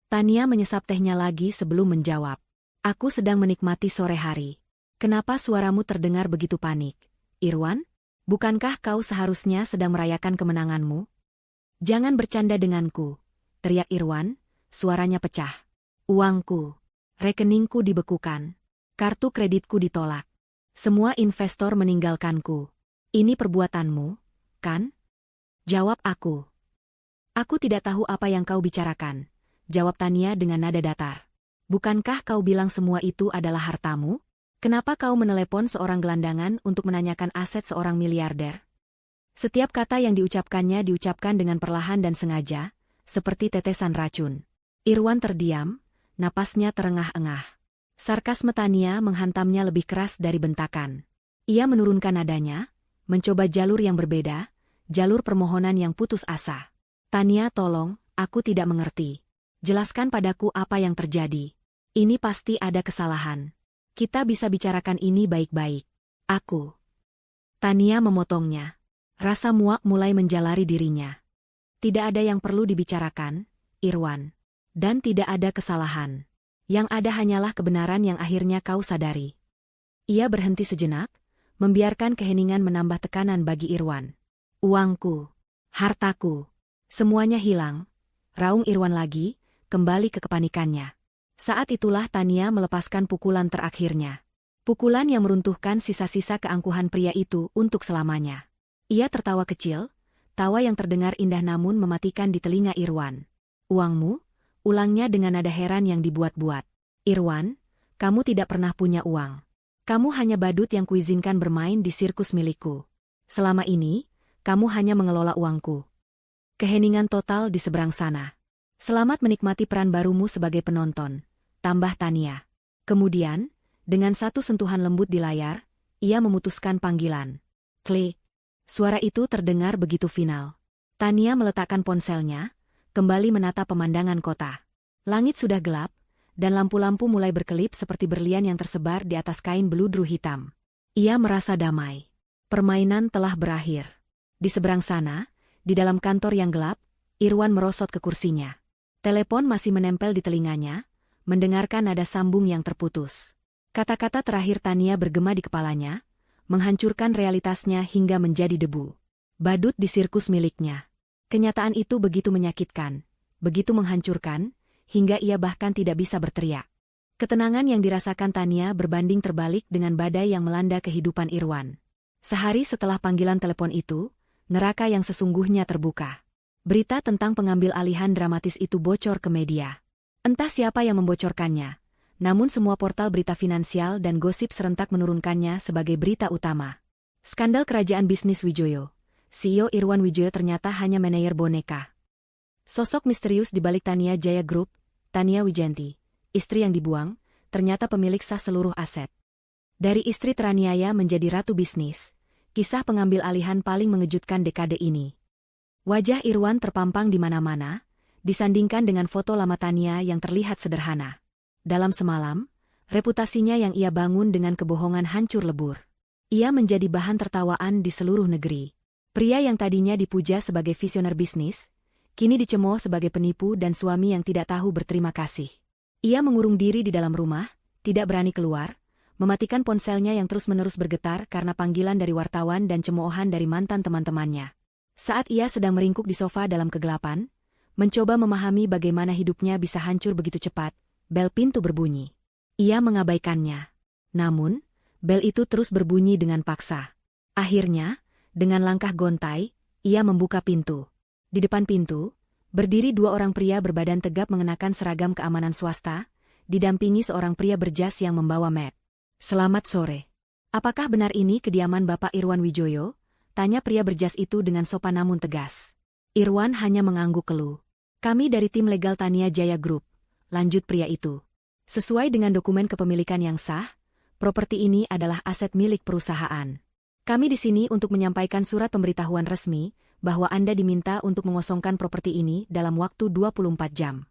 Tania menyesap tehnya lagi sebelum menjawab. Aku sedang menikmati sore hari. Kenapa suaramu terdengar begitu panik? Irwan, bukankah kau seharusnya sedang merayakan kemenanganmu? Jangan bercanda denganku, teriak Irwan, suaranya pecah. Uangku, rekeningku dibekukan, kartu kreditku ditolak. Semua investor meninggalkanku. Ini perbuatanmu, kan? Jawab aku. Aku tidak tahu apa yang kau bicarakan, jawab Tania dengan nada datar. Bukankah kau bilang semua itu adalah hartamu? Kenapa kau menelepon seorang gelandangan untuk menanyakan aset seorang miliarder? Setiap kata yang diucapkannya diucapkan dengan perlahan dan sengaja, seperti tetesan racun. Irwan terdiam, napasnya terengah-engah. Sarkasme Tania menghantamnya lebih keras dari bentakan. Ia menurunkan nadanya, mencoba jalur yang berbeda, jalur permohonan yang putus asa. Tania, tolong, aku tidak mengerti. Jelaskan padaku apa yang terjadi. Ini pasti ada kesalahan. Kita bisa bicarakan ini baik-baik. Aku. Tania memotongnya. Rasa muak mulai menjalari dirinya. Tidak ada yang perlu dibicarakan, Irwan. Dan tidak ada kesalahan. Yang ada hanyalah kebenaran yang akhirnya kau sadari. Ia berhenti sejenak, membiarkan keheningan menambah tekanan bagi Irwan. Uangku, hartaku, semuanya hilang, raung Irwan lagi, kembali ke kepanikannya. Saat itulah Tania melepaskan pukulan terakhirnya. Pukulan yang meruntuhkan sisa-sisa keangkuhan pria itu untuk selamanya. Ia tertawa kecil, tawa yang terdengar indah namun mematikan di telinga Irwan. Uangmu? Ulangnya dengan nada heran yang dibuat-buat. Irwan, kamu tidak pernah punya uang. Kamu hanya badut yang kuizinkan bermain di sirkus milikku. Selama ini, kamu hanya mengelola uangku. Keheningan total di seberang sana. Selamat menikmati peran barumu sebagai penonton, tambah Tania. Kemudian, dengan satu sentuhan lembut di layar, ia memutuskan panggilan. Klik. Suara itu terdengar begitu final. Tania meletakkan ponselnya, kembali menatap pemandangan kota. Langit sudah gelap, dan lampu-lampu mulai berkelip seperti berlian yang tersebar di atas kain beludru hitam. Ia merasa damai. Permainan telah berakhir. Di seberang sana, di dalam kantor yang gelap, Irwan merosot ke kursinya. Telepon masih menempel di telinganya, mendengarkan nada sambung yang terputus. Kata-kata terakhir Tania bergema di kepalanya, menghancurkan realitasnya hingga menjadi debu. Badut di sirkus miliknya. Kenyataan itu begitu menyakitkan, begitu menghancurkan, hingga ia bahkan tidak bisa berteriak. Ketenangan yang dirasakan Tania berbanding terbalik dengan badai yang melanda kehidupan Irwan. Sehari setelah panggilan telepon itu, neraka yang sesungguhnya terbuka. Berita tentang pengambil alihan dramatis itu bocor ke media. Entah siapa yang membocorkannya, namun semua portal berita finansial dan gosip serentak menurunkannya sebagai berita utama. Skandal kerajaan bisnis Wijoyo. CEO Irwan Wijoyo ternyata hanya manajer boneka. Sosok misterius di balik Tania Jaya Group, Tania Wijanti, istri yang dibuang, ternyata pemilik sah seluruh aset. Dari istri teraniaya menjadi ratu bisnis, kisah pengambil alihan paling mengejutkan dekade ini. Wajah Irwan terpampang di mana-mana, disandingkan dengan foto lama Tania yang terlihat sederhana. Dalam semalam, reputasinya yang ia bangun dengan kebohongan hancur lebur. Ia menjadi bahan tertawaan di seluruh negeri. Pria yang tadinya dipuja sebagai visioner bisnis, kini dicemooh sebagai penipu dan suami yang tidak tahu berterima kasih. Ia mengurung diri di dalam rumah, tidak berani keluar, mematikan ponselnya yang terus-menerus bergetar karena panggilan dari wartawan dan cemoohan dari mantan teman-temannya. Saat ia sedang meringkuk di sofa dalam kegelapan, mencoba memahami bagaimana hidupnya bisa hancur begitu cepat, bel pintu berbunyi. Ia mengabaikannya. Namun, bel itu terus berbunyi dengan paksa. Akhirnya, dengan langkah gontai, ia membuka pintu. Di depan pintu, berdiri dua orang pria berbadan tegap mengenakan seragam keamanan swasta, didampingi seorang pria berjas yang membawa map. "Selamat sore. Apakah benar ini kediaman Bapak Irwan Wijoyo?" tanya pria berjas itu dengan sopan namun tegas. Irwan hanya mengangguk keluh. "Kami dari tim legal Tania Jaya Group," lanjut pria itu. "Sesuai dengan dokumen kepemilikan yang sah, properti ini adalah aset milik perusahaan. Kami di sini untuk menyampaikan surat pemberitahuan resmi bahwa Anda diminta untuk mengosongkan properti ini dalam waktu 24 jam.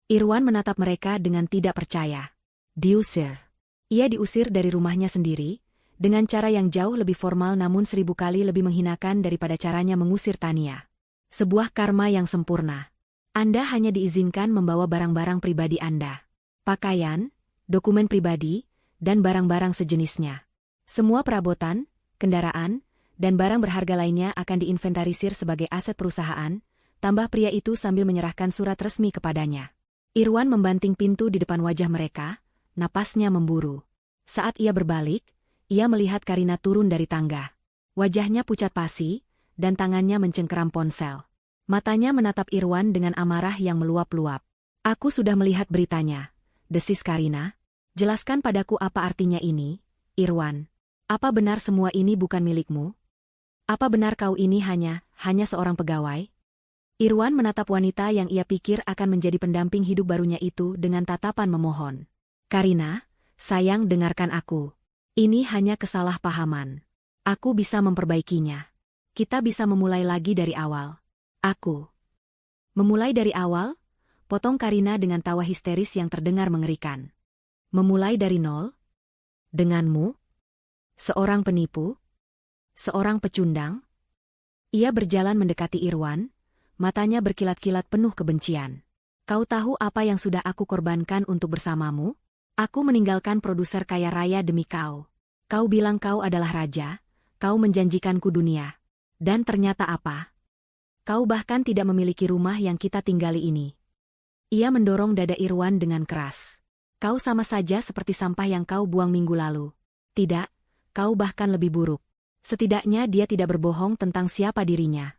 Irwan menatap mereka dengan tidak percaya. Diusir. Ia diusir dari rumahnya sendiri, dengan cara yang jauh lebih formal namun 1000 kali lebih menghinakan daripada caranya mengusir Tania. Sebuah karma yang sempurna. Anda hanya diizinkan membawa barang-barang pribadi Anda. Pakaian, dokumen pribadi, dan barang-barang sejenisnya. Semua perabotan, kendaraan, dan barang berharga lainnya akan diinventarisir sebagai aset perusahaan, tambah pria itu sambil menyerahkan surat resmi kepadanya. Irwan membanting pintu di depan wajah mereka, napasnya memburu. Saat ia berbalik, ia melihat Karina turun dari tangga. Wajahnya pucat pasi, dan tangannya mencengkeram ponsel. Matanya menatap Irwan dengan amarah yang meluap-luap. "Aku sudah melihat beritanya," desis Karina. "Jelaskan padaku apa artinya ini, Irwan. Apa benar semua ini bukan milikmu? Apa benar kau ini hanya seorang pegawai?" Irwan menatap wanita yang ia pikir akan menjadi pendamping hidup barunya itu dengan tatapan memohon. "Karina, sayang dengarkan aku. Ini hanya kesalahpahaman. Aku bisa memperbaikinya. Kita bisa memulai lagi dari awal." "Aku." "Memulai dari awal?" potong Karina dengan tawa histeris yang terdengar mengerikan. "Memulai dari nol? Denganmu? Seorang penipu? Seorang pecundang?" Ia berjalan mendekati Irwan, matanya berkilat-kilat penuh kebencian. "Kau tahu apa yang sudah aku korbankan untuk bersamamu? Aku meninggalkan produser kaya raya demi kau. Kau bilang kau adalah raja, kau menjanjikanku dunia. Dan ternyata apa? Kau bahkan tidak memiliki rumah yang kita tinggali ini." Ia mendorong dada Irwan dengan keras. "Kau sama saja seperti sampah yang kau buang minggu lalu. Tidak. Kau bahkan lebih buruk." Setidaknya dia tidak berbohong tentang siapa dirinya.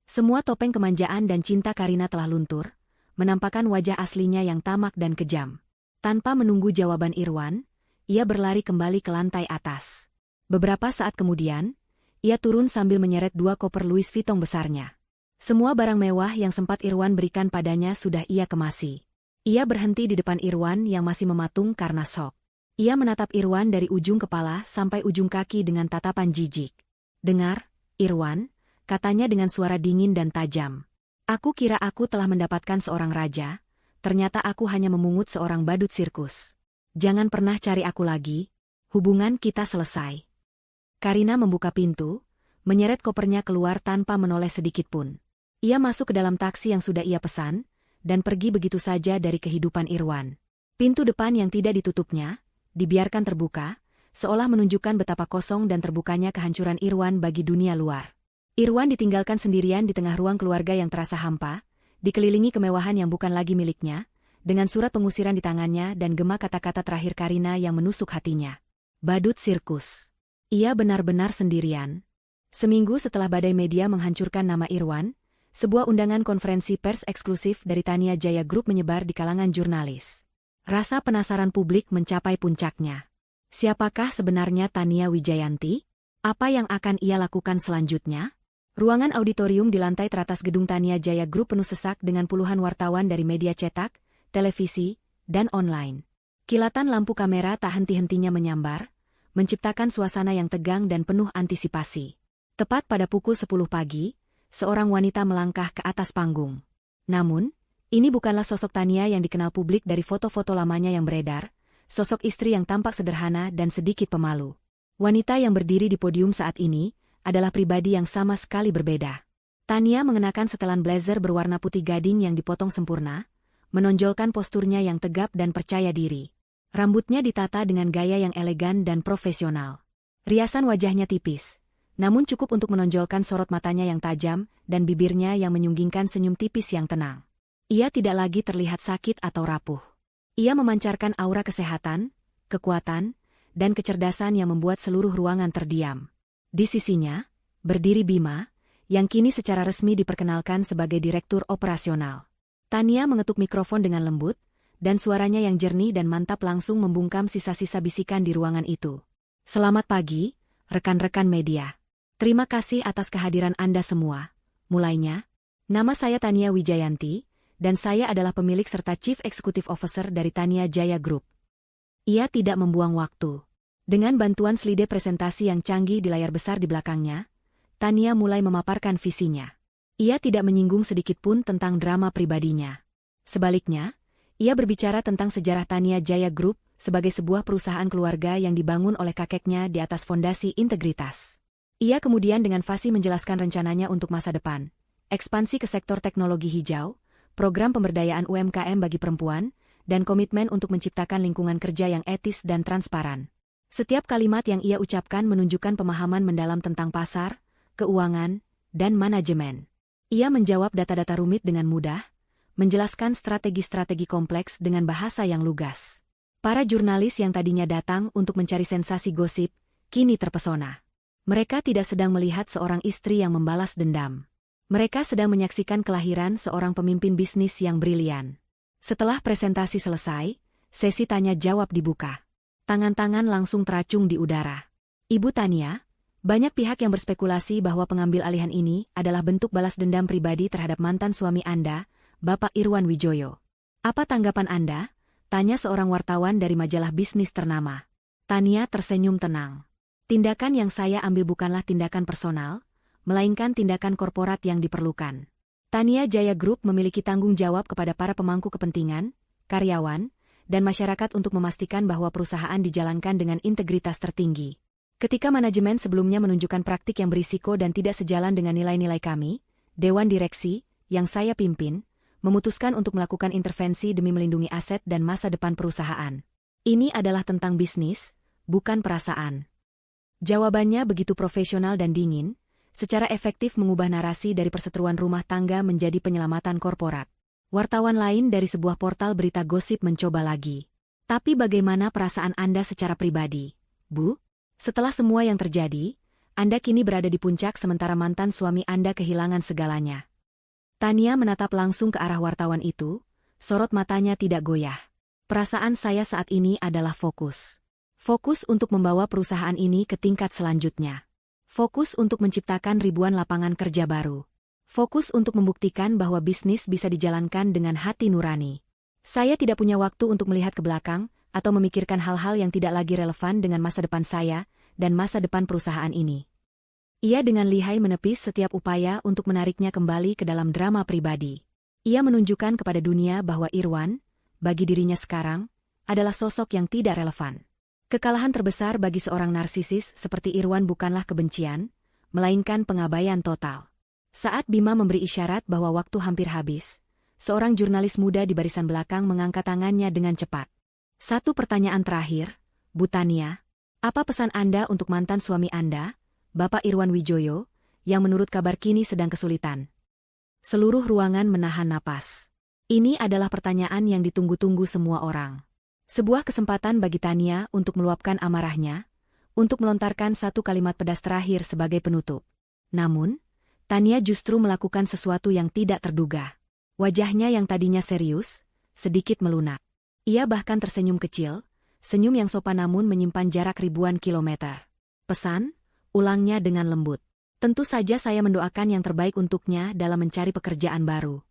Semua topeng kemanjaan dan cinta Karina telah luntur, menampakkan wajah aslinya yang tamak dan kejam. Tanpa menunggu jawaban Irwan, ia berlari kembali ke lantai atas. Beberapa saat kemudian, ia turun sambil menyeret 2 koper Louis Vuitton besarnya. Semua barang mewah yang sempat Irwan berikan padanya sudah ia kemasi. Ia berhenti di depan Irwan yang masih mematung karena syok. Ia menatap Irwan dari ujung kepala sampai ujung kaki dengan tatapan jijik. "Dengar, Irwan, katanya dengan suara dingin dan tajam. Aku kira aku telah mendapatkan seorang raja, ternyata aku hanya memungut seorang badut sirkus. Jangan pernah cari aku lagi, hubungan kita selesai. Karina membuka pintu, menyeret kopernya keluar tanpa menoleh sedikit pun. Ia masuk ke dalam taksi yang sudah ia pesan, dan pergi begitu saja dari kehidupan Irwan. Pintu depan yang tidak ditutupnya, dibiarkan terbuka, seolah menunjukkan betapa kosong dan terbukanya kehancuran Irwan bagi dunia luar. Irwan ditinggalkan sendirian di tengah ruang keluarga yang terasa hampa, dikelilingi kemewahan yang bukan lagi miliknya, dengan surat pengusiran di tangannya dan gema kata-kata terakhir Karina yang menusuk hatinya. Badut sirkus. Ia benar-benar sendirian. Seminggu setelah badai media menghancurkan nama Irwan, sebuah undangan konferensi pers eksklusif dari Tania Jaya Group menyebar di kalangan jurnalis. Rasa penasaran publik mencapai puncaknya. Siapakah sebenarnya Tania Wijayanti? Apa yang akan ia lakukan selanjutnya? Ruangan auditorium di lantai teratas gedung Tania Jaya Group penuh sesak dengan puluhan wartawan dari media cetak, televisi, dan online. Kilatan lampu kamera tak henti-hentinya menyambar, menciptakan suasana yang tegang dan penuh antisipasi. Tepat pada pukul 10 pagi, seorang wanita melangkah ke atas panggung. Namun, ini bukanlah sosok Tania yang dikenal publik dari foto-foto lamanya yang beredar, sosok istri yang tampak sederhana dan sedikit pemalu. Wanita yang berdiri di podium saat ini adalah pribadi yang sama sekali berbeda. Tania mengenakan setelan blazer berwarna putih gading yang dipotong sempurna, menonjolkan posturnya yang tegap dan percaya diri. Rambutnya ditata dengan gaya yang elegan dan profesional. Riasan wajahnya tipis, namun cukup untuk menonjolkan sorot matanya yang tajam dan bibirnya yang menyunggingkan senyum tipis yang tenang. Ia tidak lagi terlihat sakit atau rapuh. Ia memancarkan aura kesehatan, kekuatan, dan kecerdasan yang membuat seluruh ruangan terdiam. Di sisinya, berdiri Bima, yang kini secara resmi diperkenalkan sebagai Direktur Operasional. Tania mengetuk mikrofon dengan lembut, dan suaranya yang jernih dan mantap langsung membungkam sisa-sisa bisikan di ruangan itu. Selamat pagi, rekan-rekan media. Terima kasih atas kehadiran Anda semua. Mulainya, nama saya Tania Wijayanti, dan saya adalah pemilik serta Chief Executive Officer dari Tania Jaya Group. Ia tidak membuang waktu. Dengan bantuan slide presentasi yang canggih di layar besar di belakangnya, Tania mulai memaparkan visinya. Ia tidak menyinggung sedikitpun tentang drama pribadinya. Sebaliknya, ia berbicara tentang sejarah Tania Jaya Group sebagai sebuah perusahaan keluarga yang dibangun oleh kakeknya di atas fondasi integritas. Ia kemudian dengan fasih menjelaskan rencananya untuk masa depan, ekspansi ke sektor teknologi hijau, program pemberdayaan UMKM bagi perempuan, dan komitmen untuk menciptakan lingkungan kerja yang etis dan transparan. Setiap kalimat yang ia ucapkan menunjukkan pemahaman mendalam tentang pasar, keuangan, dan manajemen. Ia menjawab data-data rumit dengan mudah, menjelaskan strategi-strategi kompleks dengan bahasa yang lugas. Para jurnalis yang tadinya datang untuk mencari sensasi gosip, kini terpesona. Mereka tidak sedang melihat seorang istri yang membalas dendam. Mereka sedang menyaksikan kelahiran seorang pemimpin bisnis yang brilian. Setelah presentasi selesai, sesi tanya-jawab dibuka. Tangan-tangan langsung teracung di udara. Ibu Tania, banyak pihak yang berspekulasi bahwa pengambil alihan ini adalah bentuk balas dendam pribadi terhadap mantan suami Anda, Bapak Irwan Wijoyo. Apa tanggapan Anda? Tanya seorang wartawan dari majalah bisnis ternama. Tania tersenyum tenang. Tindakan yang saya ambil bukanlah tindakan personal, melainkan tindakan korporat yang diperlukan. Tania Jaya Group memiliki tanggung jawab kepada para pemangku kepentingan, karyawan, dan masyarakat untuk memastikan bahwa perusahaan dijalankan dengan integritas tertinggi. Ketika manajemen sebelumnya menunjukkan praktik yang berisiko dan tidak sejalan dengan nilai-nilai kami, Dewan Direksi, yang saya pimpin, memutuskan untuk melakukan intervensi demi melindungi aset dan masa depan perusahaan. Ini adalah tentang bisnis, bukan perasaan. Jawabannya begitu profesional dan dingin, secara efektif mengubah narasi dari perseteruan rumah tangga menjadi penyelamatan korporat. Wartawan lain dari sebuah portal berita gosip mencoba lagi. Tapi bagaimana perasaan Anda secara pribadi, Bu? Setelah semua yang terjadi, Anda kini berada di puncak sementara mantan suami Anda kehilangan segalanya. Tania menatap langsung ke arah wartawan itu, sorot matanya tidak goyah. Perasaan saya saat ini adalah fokus. Fokus untuk membawa perusahaan ini ke tingkat selanjutnya. Fokus untuk menciptakan ribuan lapangan kerja baru. Fokus untuk membuktikan bahwa bisnis bisa dijalankan dengan hati nurani. Saya tidak punya waktu untuk melihat ke belakang atau memikirkan hal-hal yang tidak lagi relevan dengan masa depan saya dan masa depan perusahaan ini. Ia dengan lihai menepis setiap upaya untuk menariknya kembali ke dalam drama pribadi. Ia menunjukkan kepada dunia bahwa Irwan, bagi dirinya sekarang, adalah sosok yang tidak relevan. Kekalahan terbesar bagi seorang narsisis seperti Irwan bukanlah kebencian, melainkan pengabaian total. Saat Bima memberi isyarat bahwa waktu hampir habis, seorang jurnalis muda di barisan belakang mengangkat tangannya dengan cepat. Satu pertanyaan terakhir, Bu Tania. Apa pesan Anda untuk mantan suami Anda, Bapak Irwan Wijoyo, yang menurut kabar kini sedang kesulitan? Seluruh ruangan menahan napas. Ini adalah pertanyaan yang ditunggu-tunggu semua orang. Sebuah kesempatan bagi Tania untuk meluapkan amarahnya, untuk melontarkan satu kalimat pedas terakhir sebagai penutup. Namun, Tania justru melakukan sesuatu yang tidak terduga. Wajahnya yang tadinya serius, sedikit melunak. Ia bahkan tersenyum kecil, senyum yang sopan namun menyimpan jarak ribuan kilometer. Pesan, ulangnya dengan lembut. Tentu saja saya mendoakan yang terbaik untuknya dalam mencari pekerjaan baru.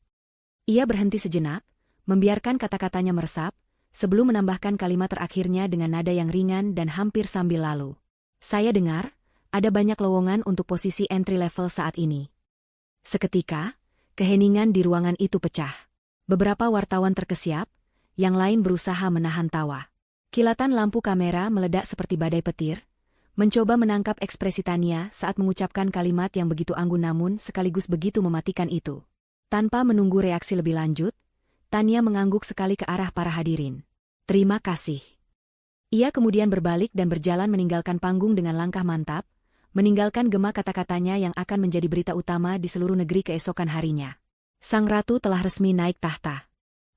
Ia berhenti sejenak, membiarkan kata-katanya meresap, sebelum menambahkan kalimat terakhirnya dengan nada yang ringan dan hampir sambil lalu. Saya dengar, ada banyak lowongan untuk posisi entry level saat ini. Seketika, keheningan di ruangan itu pecah. Beberapa wartawan terkesiap, yang lain berusaha menahan tawa. Kilatan lampu kamera meledak seperti badai petir, mencoba menangkap ekspresi Tania saat mengucapkan kalimat yang begitu anggun namun sekaligus begitu mematikan itu. Tanpa menunggu reaksi lebih lanjut, Tania mengangguk sekali ke arah para hadirin. Terima kasih. Ia kemudian berbalik dan berjalan meninggalkan panggung dengan langkah mantap, meninggalkan gema kata-katanya yang akan menjadi berita utama di seluruh negeri keesokan harinya. Sang ratu telah resmi naik tahta.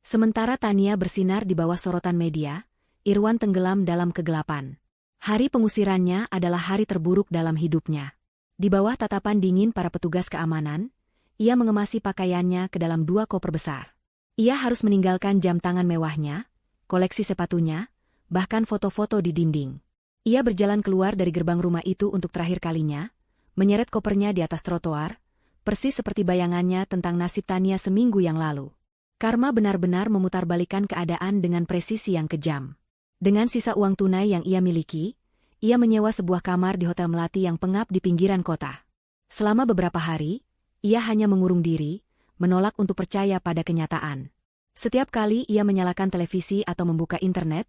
Sementara Tania bersinar di bawah sorotan media, Irwan tenggelam dalam kegelapan. Hari pengusirannya adalah hari terburuk dalam hidupnya. Di bawah tatapan dingin para petugas keamanan, ia mengemasi pakaiannya ke dalam 2 koper besar. Ia harus meninggalkan jam tangan mewahnya, koleksi sepatunya, bahkan foto-foto di dinding. Ia berjalan keluar dari gerbang rumah itu untuk terakhir kalinya, menyeret kopernya di atas trotoar, persis seperti bayangannya tentang nasib Tania seminggu yang lalu. Karma benar-benar memutarbalikkan keadaan dengan presisi yang kejam. Dengan sisa uang tunai yang ia miliki, ia menyewa sebuah kamar di Hotel Melati yang pengap di pinggiran kota. Selama beberapa hari, ia hanya mengurung diri, menolak untuk percaya pada kenyataan. Setiap kali ia menyalakan televisi atau membuka internet,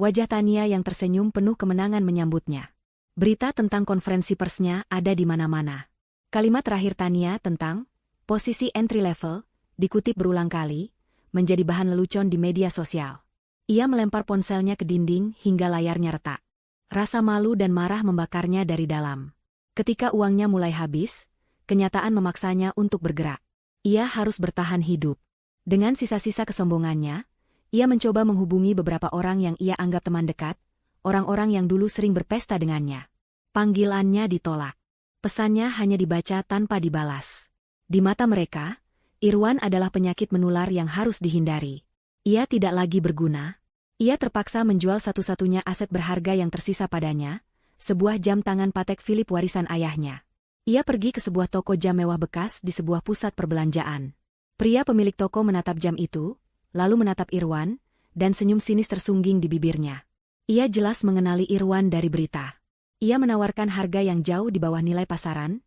wajah Tania yang tersenyum penuh kemenangan menyambutnya. Berita tentang konferensi persnya ada di mana-mana. Kalimat terakhir Tania tentang posisi entry level dikutip berulang kali, menjadi bahan lelucon di media sosial. Ia melempar ponselnya ke dinding hingga layarnya retak. Rasa malu dan marah membakarnya dari dalam. Ketika uangnya mulai habis, kenyataan memaksanya untuk bergerak. Ia harus bertahan hidup. Dengan sisa-sisa kesombongannya, ia mencoba menghubungi beberapa orang yang ia anggap teman dekat, orang-orang yang dulu sering berpesta dengannya. Panggilannya ditolak. Pesannya hanya dibaca tanpa dibalas. Di mata mereka, Irwan adalah penyakit menular yang harus dihindari. Ia tidak lagi berguna. Ia terpaksa menjual satu-satunya aset berharga yang tersisa padanya, sebuah jam tangan Patek Philippe warisan ayahnya. Ia pergi ke sebuah toko jam mewah bekas di sebuah pusat perbelanjaan. Pria pemilik toko menatap jam itu, lalu menatap Irwan, dan senyum sinis tersungging di bibirnya. Ia jelas mengenali Irwan dari berita. Ia menawarkan harga yang jauh di bawah nilai pasaran,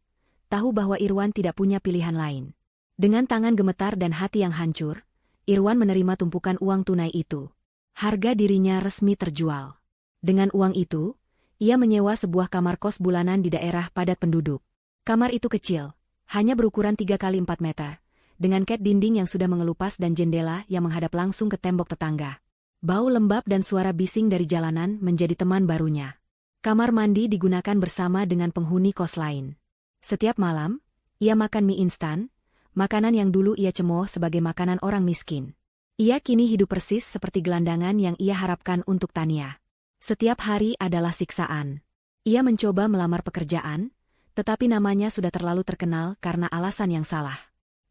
tahu bahwa Irwan tidak punya pilihan lain. Dengan tangan gemetar dan hati yang hancur, Irwan menerima tumpukan uang tunai itu. Harga dirinya resmi terjual. Dengan uang itu, ia menyewa sebuah kamar kos bulanan di daerah padat penduduk. Kamar itu kecil, hanya berukuran 3 kali 4 meter, dengan cat dinding yang sudah mengelupas dan jendela yang menghadap langsung ke tembok tetangga. Bau lembab dan suara bising dari jalanan menjadi teman barunya. Kamar mandi digunakan bersama dengan penghuni kos lain. Setiap malam, ia makan mie instan, makanan yang dulu ia cemooh sebagai makanan orang miskin. Ia kini hidup persis seperti gelandangan yang ia harapkan untuk Tania. Setiap hari adalah siksaan. Ia mencoba melamar pekerjaan, tetapi namanya sudah terlalu terkenal karena alasan yang salah.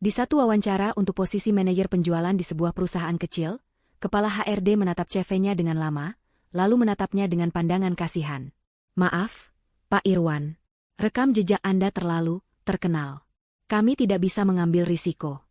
Di satu wawancara untuk posisi manajer penjualan di sebuah perusahaan kecil, kepala HRD menatap CV-nya dengan lama, lalu menatapnya dengan pandangan kasihan. Maaf, Pak Irwan. Rekam jejak Anda terlalu terkenal. Kami tidak bisa mengambil risiko.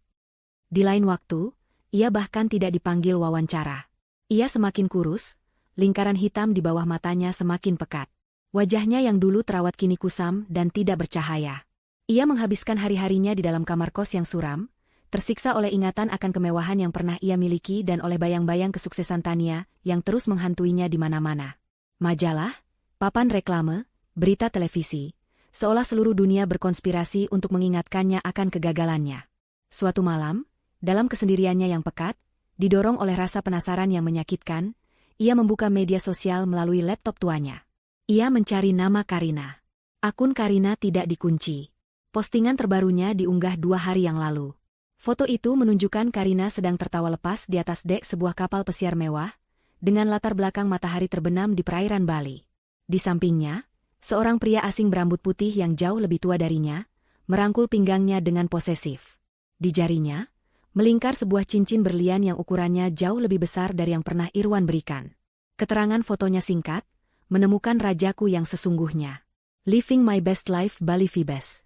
Di lain waktu, ia bahkan tidak dipanggil wawancara. Ia semakin kurus, lingkaran hitam di bawah matanya semakin pekat. Wajahnya yang dulu terawat kini kusam dan tidak bercahaya. Ia menghabiskan hari-harinya di dalam kamar kos yang suram, tersiksa oleh ingatan akan kemewahan yang pernah ia miliki dan oleh bayang-bayang kesuksesan Tania yang terus menghantuinya di mana-mana. Majalah, papan reklame, berita televisi, seolah seluruh dunia berkonspirasi untuk mengingatkannya akan kegagalannya. Suatu malam, dalam kesendiriannya yang pekat, didorong oleh rasa penasaran yang menyakitkan, ia membuka media sosial melalui laptop tuanya. Ia mencari nama Karina. Akun Karina tidak dikunci. Postingan terbarunya diunggah 2 hari yang lalu. Foto itu menunjukkan Karina sedang tertawa lepas di atas dek sebuah kapal pesiar mewah, dengan latar belakang matahari terbenam di perairan Bali. Di sampingnya, seorang pria asing berambut putih yang jauh lebih tua darinya, merangkul pinggangnya dengan posesif. Di jarinya, melingkar sebuah cincin berlian yang ukurannya jauh lebih besar dari yang pernah Irwan berikan. Keterangan fotonya singkat, menemukan rajaku yang sesungguhnya. Living my best life Bali Vibes.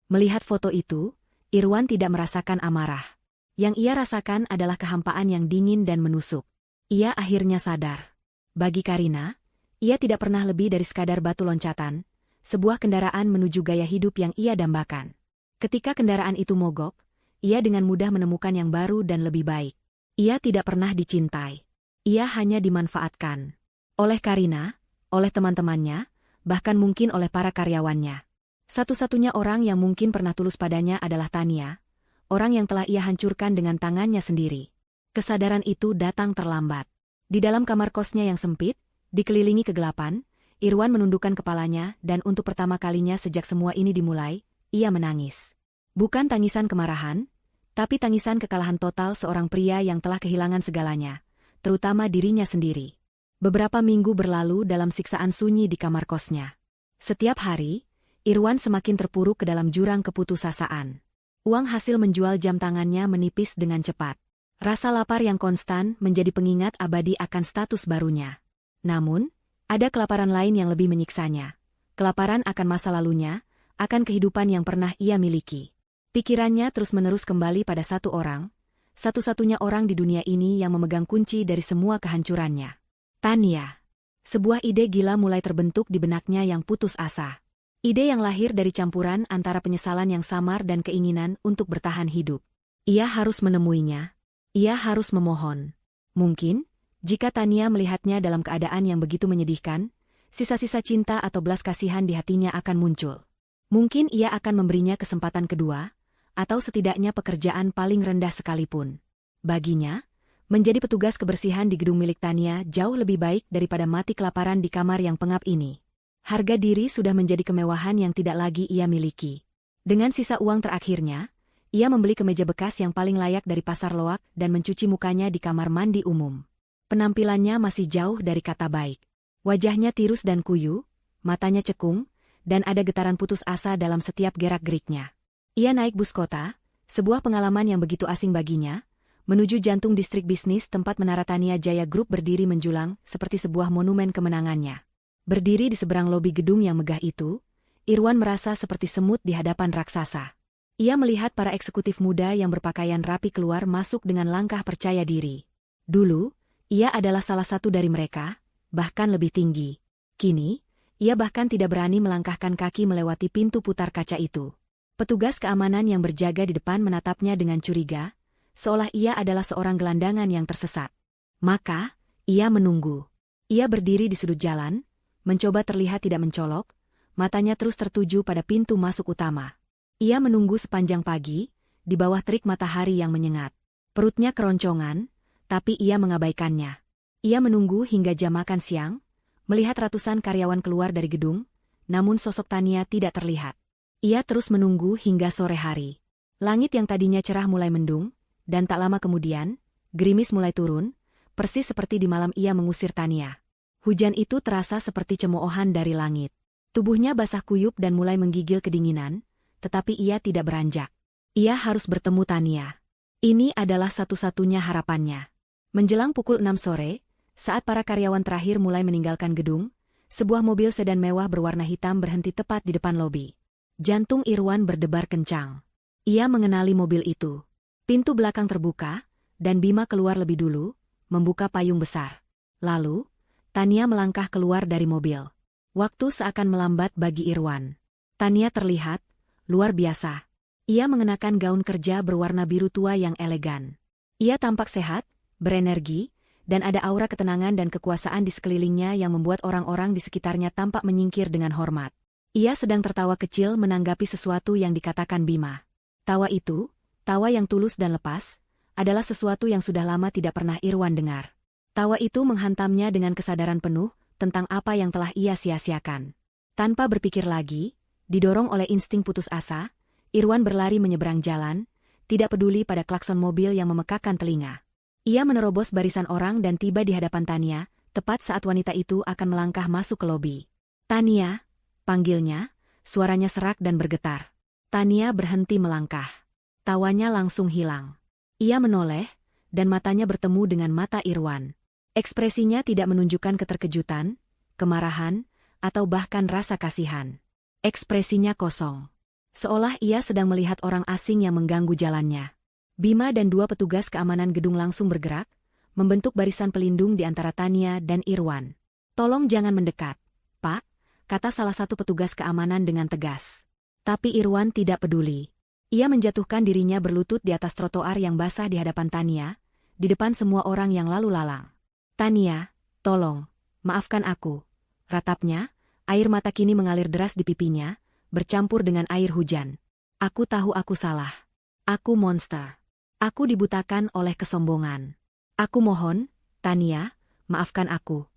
Melihat foto itu, Irwan tidak merasakan amarah. Yang ia rasakan adalah kehampaan yang dingin dan menusuk. Ia akhirnya sadar. Bagi Karina, ia tidak pernah lebih dari sekadar batu loncatan, sebuah kendaraan menuju gaya hidup yang ia dambakan. Ketika kendaraan itu mogok, ia dengan mudah menemukan yang baru dan lebih baik. Ia tidak pernah dicintai. Ia hanya dimanfaatkan. Oleh Karina, oleh teman-temannya, bahkan mungkin oleh para karyawannya. Satu-satunya orang yang mungkin pernah tulus padanya adalah Tania, orang yang telah ia hancurkan dengan tangannya sendiri. Kesadaran itu datang terlambat. Di dalam kamar kosnya yang sempit, dikelilingi kegelapan, Irwan menundukkan kepalanya dan untuk pertama kalinya sejak semua ini dimulai, ia menangis. Bukan tangisan kemarahan, tapi tangisan kekalahan total seorang pria yang telah kehilangan segalanya, terutama dirinya sendiri. Beberapa minggu berlalu dalam siksaan sunyi di kamar kosnya. Setiap hari, Irwan semakin terpuruk ke dalam jurang keputusasaan. Uang hasil menjual jam tangannya menipis dengan cepat. Rasa lapar yang konstan menjadi pengingat abadi akan status barunya. Namun, ada kelaparan lain yang lebih menyiksanya. Kelaparan akan masa lalunya, akan kehidupan yang pernah ia miliki. Pikirannya terus-menerus kembali pada satu orang, satu-satunya orang di dunia ini yang memegang kunci dari semua kehancurannya. Tania. Sebuah ide gila mulai terbentuk di benaknya yang putus asa. Ide yang lahir dari campuran antara penyesalan yang samar dan keinginan untuk bertahan hidup. Ia harus menemuinya. Ia harus memohon. Mungkin, jika Tania melihatnya dalam keadaan yang begitu menyedihkan, sisa-sisa cinta atau belas kasihan di hatinya akan muncul. Mungkin ia akan memberinya kesempatan kedua, atau setidaknya pekerjaan paling rendah sekalipun. Baginya, menjadi petugas kebersihan di gedung milik Tania jauh lebih baik daripada mati kelaparan di kamar yang pengap ini. Harga diri sudah menjadi kemewahan yang tidak lagi ia miliki. Dengan sisa uang terakhirnya, ia membeli kemeja bekas yang paling layak dari pasar loak dan mencuci mukanya di kamar mandi umum. Penampilannya masih jauh dari kata baik. Wajahnya tirus dan kuyu, matanya cekung, dan ada getaran putus asa dalam setiap gerak-geriknya. Ia naik bus kota, sebuah pengalaman yang begitu asing baginya, menuju jantung distrik bisnis tempat menara Tania Jaya Group berdiri menjulang seperti sebuah monumen kemenangannya. Berdiri di seberang lobi gedung yang megah itu, Irwan merasa seperti semut di hadapan raksasa. Ia melihat para eksekutif muda yang berpakaian rapi keluar masuk dengan langkah percaya diri. Dulu, ia adalah salah satu dari mereka, bahkan lebih tinggi. Kini, ia bahkan tidak berani melangkahkan kaki melewati pintu putar kaca itu. Petugas keamanan yang berjaga di depan menatapnya dengan curiga, seolah ia adalah seorang gelandangan yang tersesat. Maka, ia menunggu. Ia berdiri di sudut jalan, mencoba terlihat tidak mencolok, matanya terus tertuju pada pintu masuk utama. Ia menunggu sepanjang pagi, di bawah terik matahari yang menyengat. Perutnya keroncongan, tapi ia mengabaikannya. Ia menunggu hingga jam makan siang, melihat ratusan karyawan keluar dari gedung, namun sosok Tania tidak terlihat. Ia terus menunggu hingga sore hari. Langit yang tadinya cerah mulai mendung, dan tak lama kemudian, gerimis mulai turun, persis seperti di malam ia mengusir Tania. Hujan itu terasa seperti cemoohan dari langit. Tubuhnya basah kuyup dan mulai menggigil kedinginan, tetapi ia tidak beranjak. Ia harus bertemu Tania. Ini adalah satu-satunya harapannya. Menjelang pukul 6 sore, saat para karyawan terakhir mulai meninggalkan gedung, sebuah mobil sedan mewah berwarna hitam berhenti tepat di depan lobi. Jantung Irwan berdebar kencang. Ia mengenali mobil itu. Pintu belakang terbuka, dan Bima keluar lebih dulu, membuka payung besar. Lalu, Tania melangkah keluar dari mobil. Waktu seakan melambat bagi Irwan. Tania terlihat luar biasa. Ia mengenakan gaun kerja berwarna biru tua yang elegan. Ia tampak sehat, berenergi, dan ada aura ketenangan dan kekuasaan di sekelilingnya yang membuat orang-orang di sekitarnya tampak menyingkir dengan hormat. Ia sedang tertawa kecil menanggapi sesuatu yang dikatakan Bima. Tawa itu, tawa yang tulus dan lepas, adalah sesuatu yang sudah lama tidak pernah Irwan dengar. Tawa itu menghantamnya dengan kesadaran penuh tentang apa yang telah ia sia-siakan. Tanpa berpikir lagi, didorong oleh insting putus asa, Irwan berlari menyeberang jalan, tidak peduli pada klakson mobil yang memekakkan telinga. Ia menerobos barisan orang dan tiba di hadapan Tania, tepat saat wanita itu akan melangkah masuk ke lobi. "Tania," panggilnya, suaranya serak dan bergetar. Tania berhenti melangkah. Tawanya langsung hilang. Ia menoleh, dan matanya bertemu dengan mata Irwan. Ekspresinya tidak menunjukkan keterkejutan, kemarahan, atau bahkan rasa kasihan. Ekspresinya kosong. Seolah ia sedang melihat orang asing yang mengganggu jalannya. Bima dan dua petugas keamanan gedung langsung bergerak, membentuk barisan pelindung di antara Tania dan Irwan. "Tolong jangan mendekat, Pak," kata salah satu petugas keamanan dengan tegas. Tapi Irwan tidak peduli. Ia menjatuhkan dirinya berlutut di atas trotoar yang basah di hadapan Tania, di depan semua orang yang lalu lalang. "Tania, tolong, maafkan aku," ratapnya, air mata kini mengalir deras di pipinya, bercampur dengan air hujan. "Aku tahu aku salah. Aku monster. Aku dibutakan oleh kesombongan. Aku mohon, Tania, maafkan aku."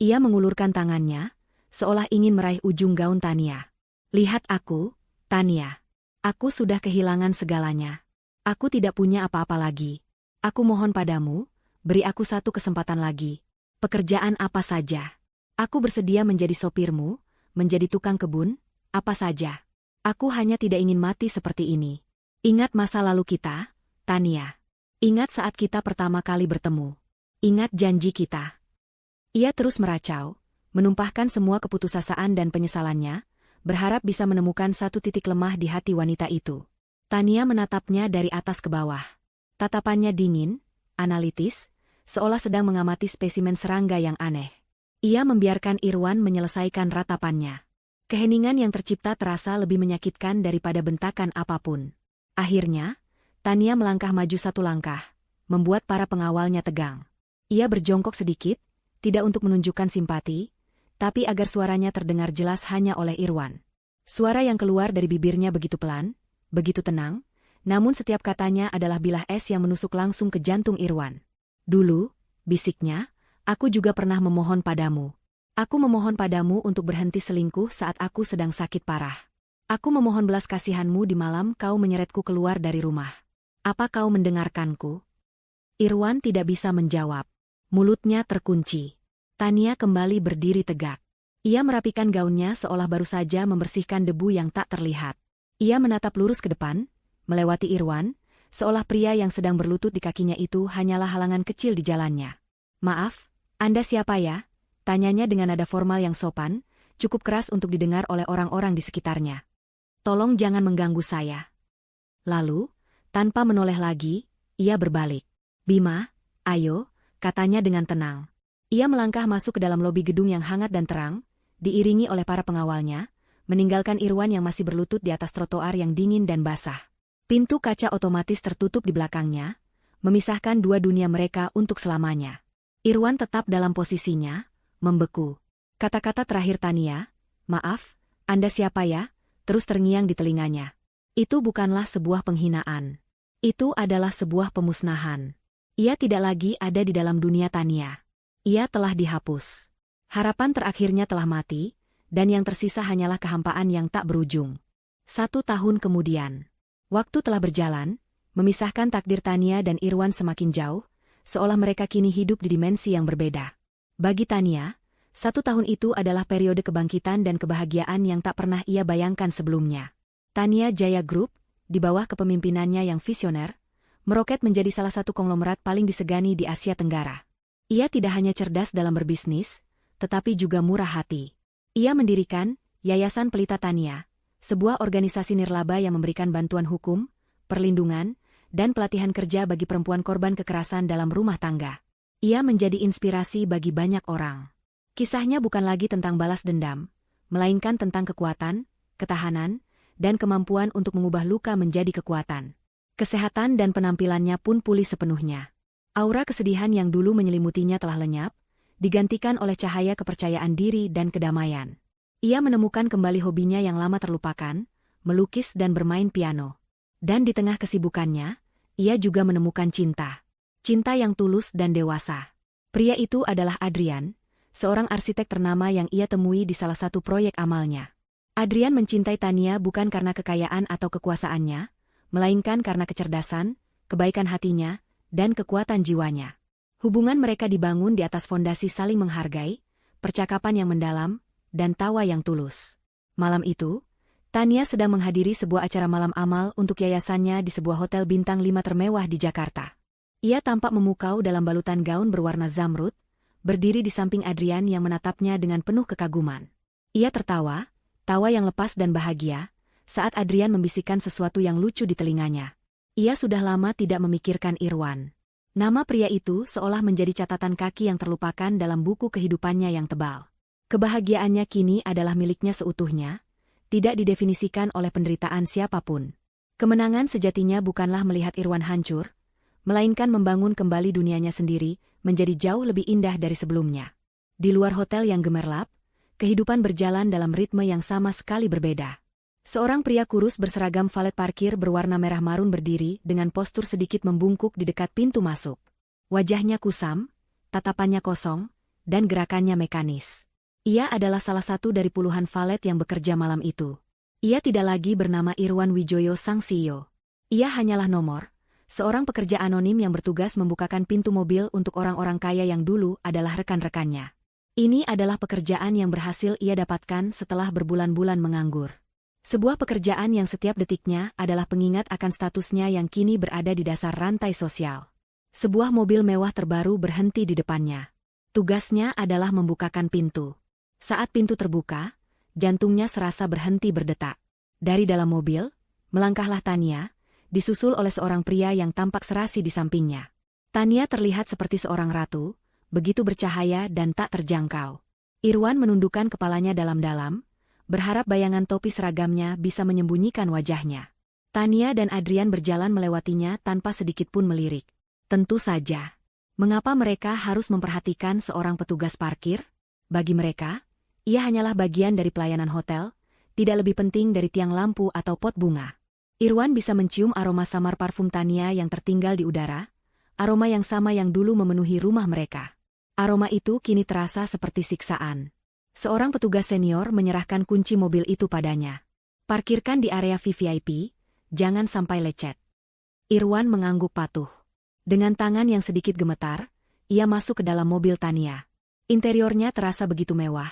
Ia mengulurkan tangannya, seolah ingin meraih ujung gaun Tania. "Lihat aku, Tania. Aku sudah kehilangan segalanya. Aku tidak punya apa-apa lagi. Aku mohon padamu, beri aku satu kesempatan lagi. Pekerjaan apa saja. Aku bersedia menjadi sopirmu, menjadi tukang kebun, apa saja. Aku hanya tidak ingin mati seperti ini. Ingat masa lalu kita, Tania. Ingat saat kita pertama kali bertemu. Ingat janji kita." Ia terus meracau, menumpahkan semua keputusasaan dan penyesalannya, berharap bisa menemukan satu titik lemah di hati wanita itu. Tania menatapnya dari atas ke bawah. Tatapannya dingin, analitis, seolah sedang mengamati spesimen serangga yang aneh. Ia membiarkan Irwan menyelesaikan ratapannya. Keheningan yang tercipta terasa lebih menyakitkan daripada bentakan apapun. Akhirnya, Tania melangkah maju satu langkah, membuat para pengawalnya tegang. Ia berjongkok sedikit, tidak untuk menunjukkan simpati, tapi agar suaranya terdengar jelas hanya oleh Irwan. Suara yang keluar dari bibirnya begitu pelan, begitu tenang, namun setiap katanya adalah bilah es yang menusuk langsung ke jantung Irwan. "Dulu," bisiknya, "aku juga pernah memohon padamu. Aku memohon padamu untuk berhenti selingkuh saat aku sedang sakit parah. Aku memohon belas kasihanmu di malam kau menyeretku keluar dari rumah. Apa kau mendengarkanku?" Irwan tidak bisa menjawab. Mulutnya terkunci. Tania kembali berdiri tegak. Ia merapikan gaunnya seolah baru saja membersihkan debu yang tak terlihat. Ia menatap lurus ke depan, melewati Irwan, seolah pria yang sedang berlutut di kakinya itu hanyalah halangan kecil di jalannya. "Maaf, Anda siapa ya?" tanyanya dengan nada formal yang sopan, cukup keras untuk didengar oleh orang-orang di sekitarnya. "Tolong jangan mengganggu saya." Lalu, tanpa menoleh lagi, ia berbalik. "Bima, ayo," katanya dengan tenang. Ia melangkah masuk ke dalam lobi gedung yang hangat dan terang, diiringi oleh para pengawalnya, meninggalkan Irwan yang masih berlutut di atas trotoar yang dingin dan basah. Pintu kaca otomatis tertutup di belakangnya, memisahkan dua dunia mereka untuk selamanya. Irwan tetap dalam posisinya, membeku. Kata-kata terakhir Tania, "Maaf, Anda siapa ya?" terus terngiang di telinganya. Itu bukanlah sebuah penghinaan. Itu adalah sebuah pemusnahan. Ia tidak lagi ada di dalam dunia Tania. Ia telah dihapus. Harapan terakhirnya telah mati, dan yang tersisa hanyalah kehampaan yang tak berujung. 1 tahun kemudian, waktu telah berjalan, memisahkan takdir Tania dan Irwan semakin jauh, seolah mereka kini hidup di dimensi yang berbeda. Bagi Tania, 1 tahun itu adalah periode kebangkitan dan kebahagiaan yang tak pernah ia bayangkan sebelumnya. Tania Jaya Group, di bawah kepemimpinannya yang visioner, meroket menjadi salah satu konglomerat paling disegani di Asia Tenggara. Ia tidak hanya cerdas dalam berbisnis, tetapi juga murah hati. Ia mendirikan Yayasan Pelita Tania, sebuah organisasi nirlaba yang memberikan bantuan hukum, perlindungan, dan pelatihan kerja bagi perempuan korban kekerasan dalam rumah tangga. Ia menjadi inspirasi bagi banyak orang. Kisahnya bukan lagi tentang balas dendam, melainkan tentang kekuatan, ketahanan, dan kemampuan untuk mengubah luka menjadi kekuatan. Kesehatan dan penampilannya pun pulih sepenuhnya. Aura kesedihan yang dulu menyelimutinya telah lenyap, digantikan oleh cahaya kepercayaan diri dan kedamaian. Ia menemukan kembali hobinya yang lama terlupakan, melukis dan bermain piano. Dan di tengah kesibukannya, ia juga menemukan cinta. Cinta yang tulus dan dewasa. Pria itu adalah Adrian, seorang arsitek ternama yang ia temui di salah satu proyek amalnya. Adrian mencintai Tania bukan karena kekayaan atau kekuasaannya, melainkan karena kecerdasan, kebaikan hatinya, dan kekuatan jiwanya. Hubungan mereka dibangun di atas fondasi saling menghargai, percakapan yang mendalam, dan tawa yang tulus. Malam itu, Tania sedang menghadiri sebuah acara malam amal untuk yayasannya di sebuah hotel bintang 5 termewah di Jakarta. Ia tampak memukau dalam balutan gaun berwarna zamrud, berdiri di samping Adrian yang menatapnya dengan penuh kekaguman. Ia tertawa, tawa yang lepas dan bahagia, saat Adrian membisikkan sesuatu yang lucu di telinganya. Ia sudah lama tidak memikirkan Irwan. Nama pria itu seolah menjadi catatan kaki yang terlupakan dalam buku kehidupannya yang tebal. Kebahagiaannya kini adalah miliknya seutuhnya, tidak didefinisikan oleh penderitaan siapapun. Kemenangan sejatinya bukanlah melihat Irwan hancur, melainkan membangun kembali dunianya sendiri, menjadi jauh lebih indah dari sebelumnya. Di luar hotel yang gemerlap, kehidupan berjalan dalam ritme yang sama sekali berbeda. Seorang pria kurus berseragam valet parkir berwarna merah marun berdiri dengan postur sedikit membungkuk di dekat pintu masuk. Wajahnya kusam, tatapannya kosong, dan gerakannya mekanis. Ia adalah salah satu dari puluhan valet yang bekerja malam itu. Ia tidak lagi bernama Irwan Wijoyo sang CEO. Ia hanyalah nomor, seorang pekerja anonim yang bertugas membukakan pintu mobil untuk orang-orang kaya yang dulu adalah rekan-rekannya. Ini adalah pekerjaan yang berhasil ia dapatkan setelah berbulan-bulan menganggur. Sebuah pekerjaan yang setiap detiknya adalah pengingat akan statusnya yang kini berada di dasar rantai sosial. Sebuah mobil mewah terbaru berhenti di depannya. Tugasnya adalah membukakan pintu. Saat pintu terbuka, jantungnya serasa berhenti berdetak. Dari dalam mobil, melangkahlah Tania, disusul oleh seorang pria yang tampak serasi di sampingnya. Tania terlihat seperti seorang ratu, begitu bercahaya dan tak terjangkau. Irwan menundukkan kepalanya dalam-dalam, berharap bayangan topi seragamnya bisa menyembunyikan wajahnya. Tania dan Adrian berjalan melewatinya tanpa sedikit pun melirik. Tentu saja. Mengapa mereka harus memperhatikan seorang petugas parkir? Bagi mereka, ia hanyalah bagian dari pelayanan hotel, tidak lebih penting dari tiang lampu atau pot bunga. Irwan bisa mencium aroma samar parfum Tania yang tertinggal di udara, aroma yang sama yang dulu memenuhi rumah mereka. Aroma itu kini terasa seperti siksaan. Seorang petugas senior menyerahkan kunci mobil itu padanya. Parkirkan di area VVIP, jangan sampai lecet. Irwan mengangguk patuh. Dengan tangan yang sedikit gemetar, ia masuk ke dalam mobil Tania. Interiornya terasa begitu mewah,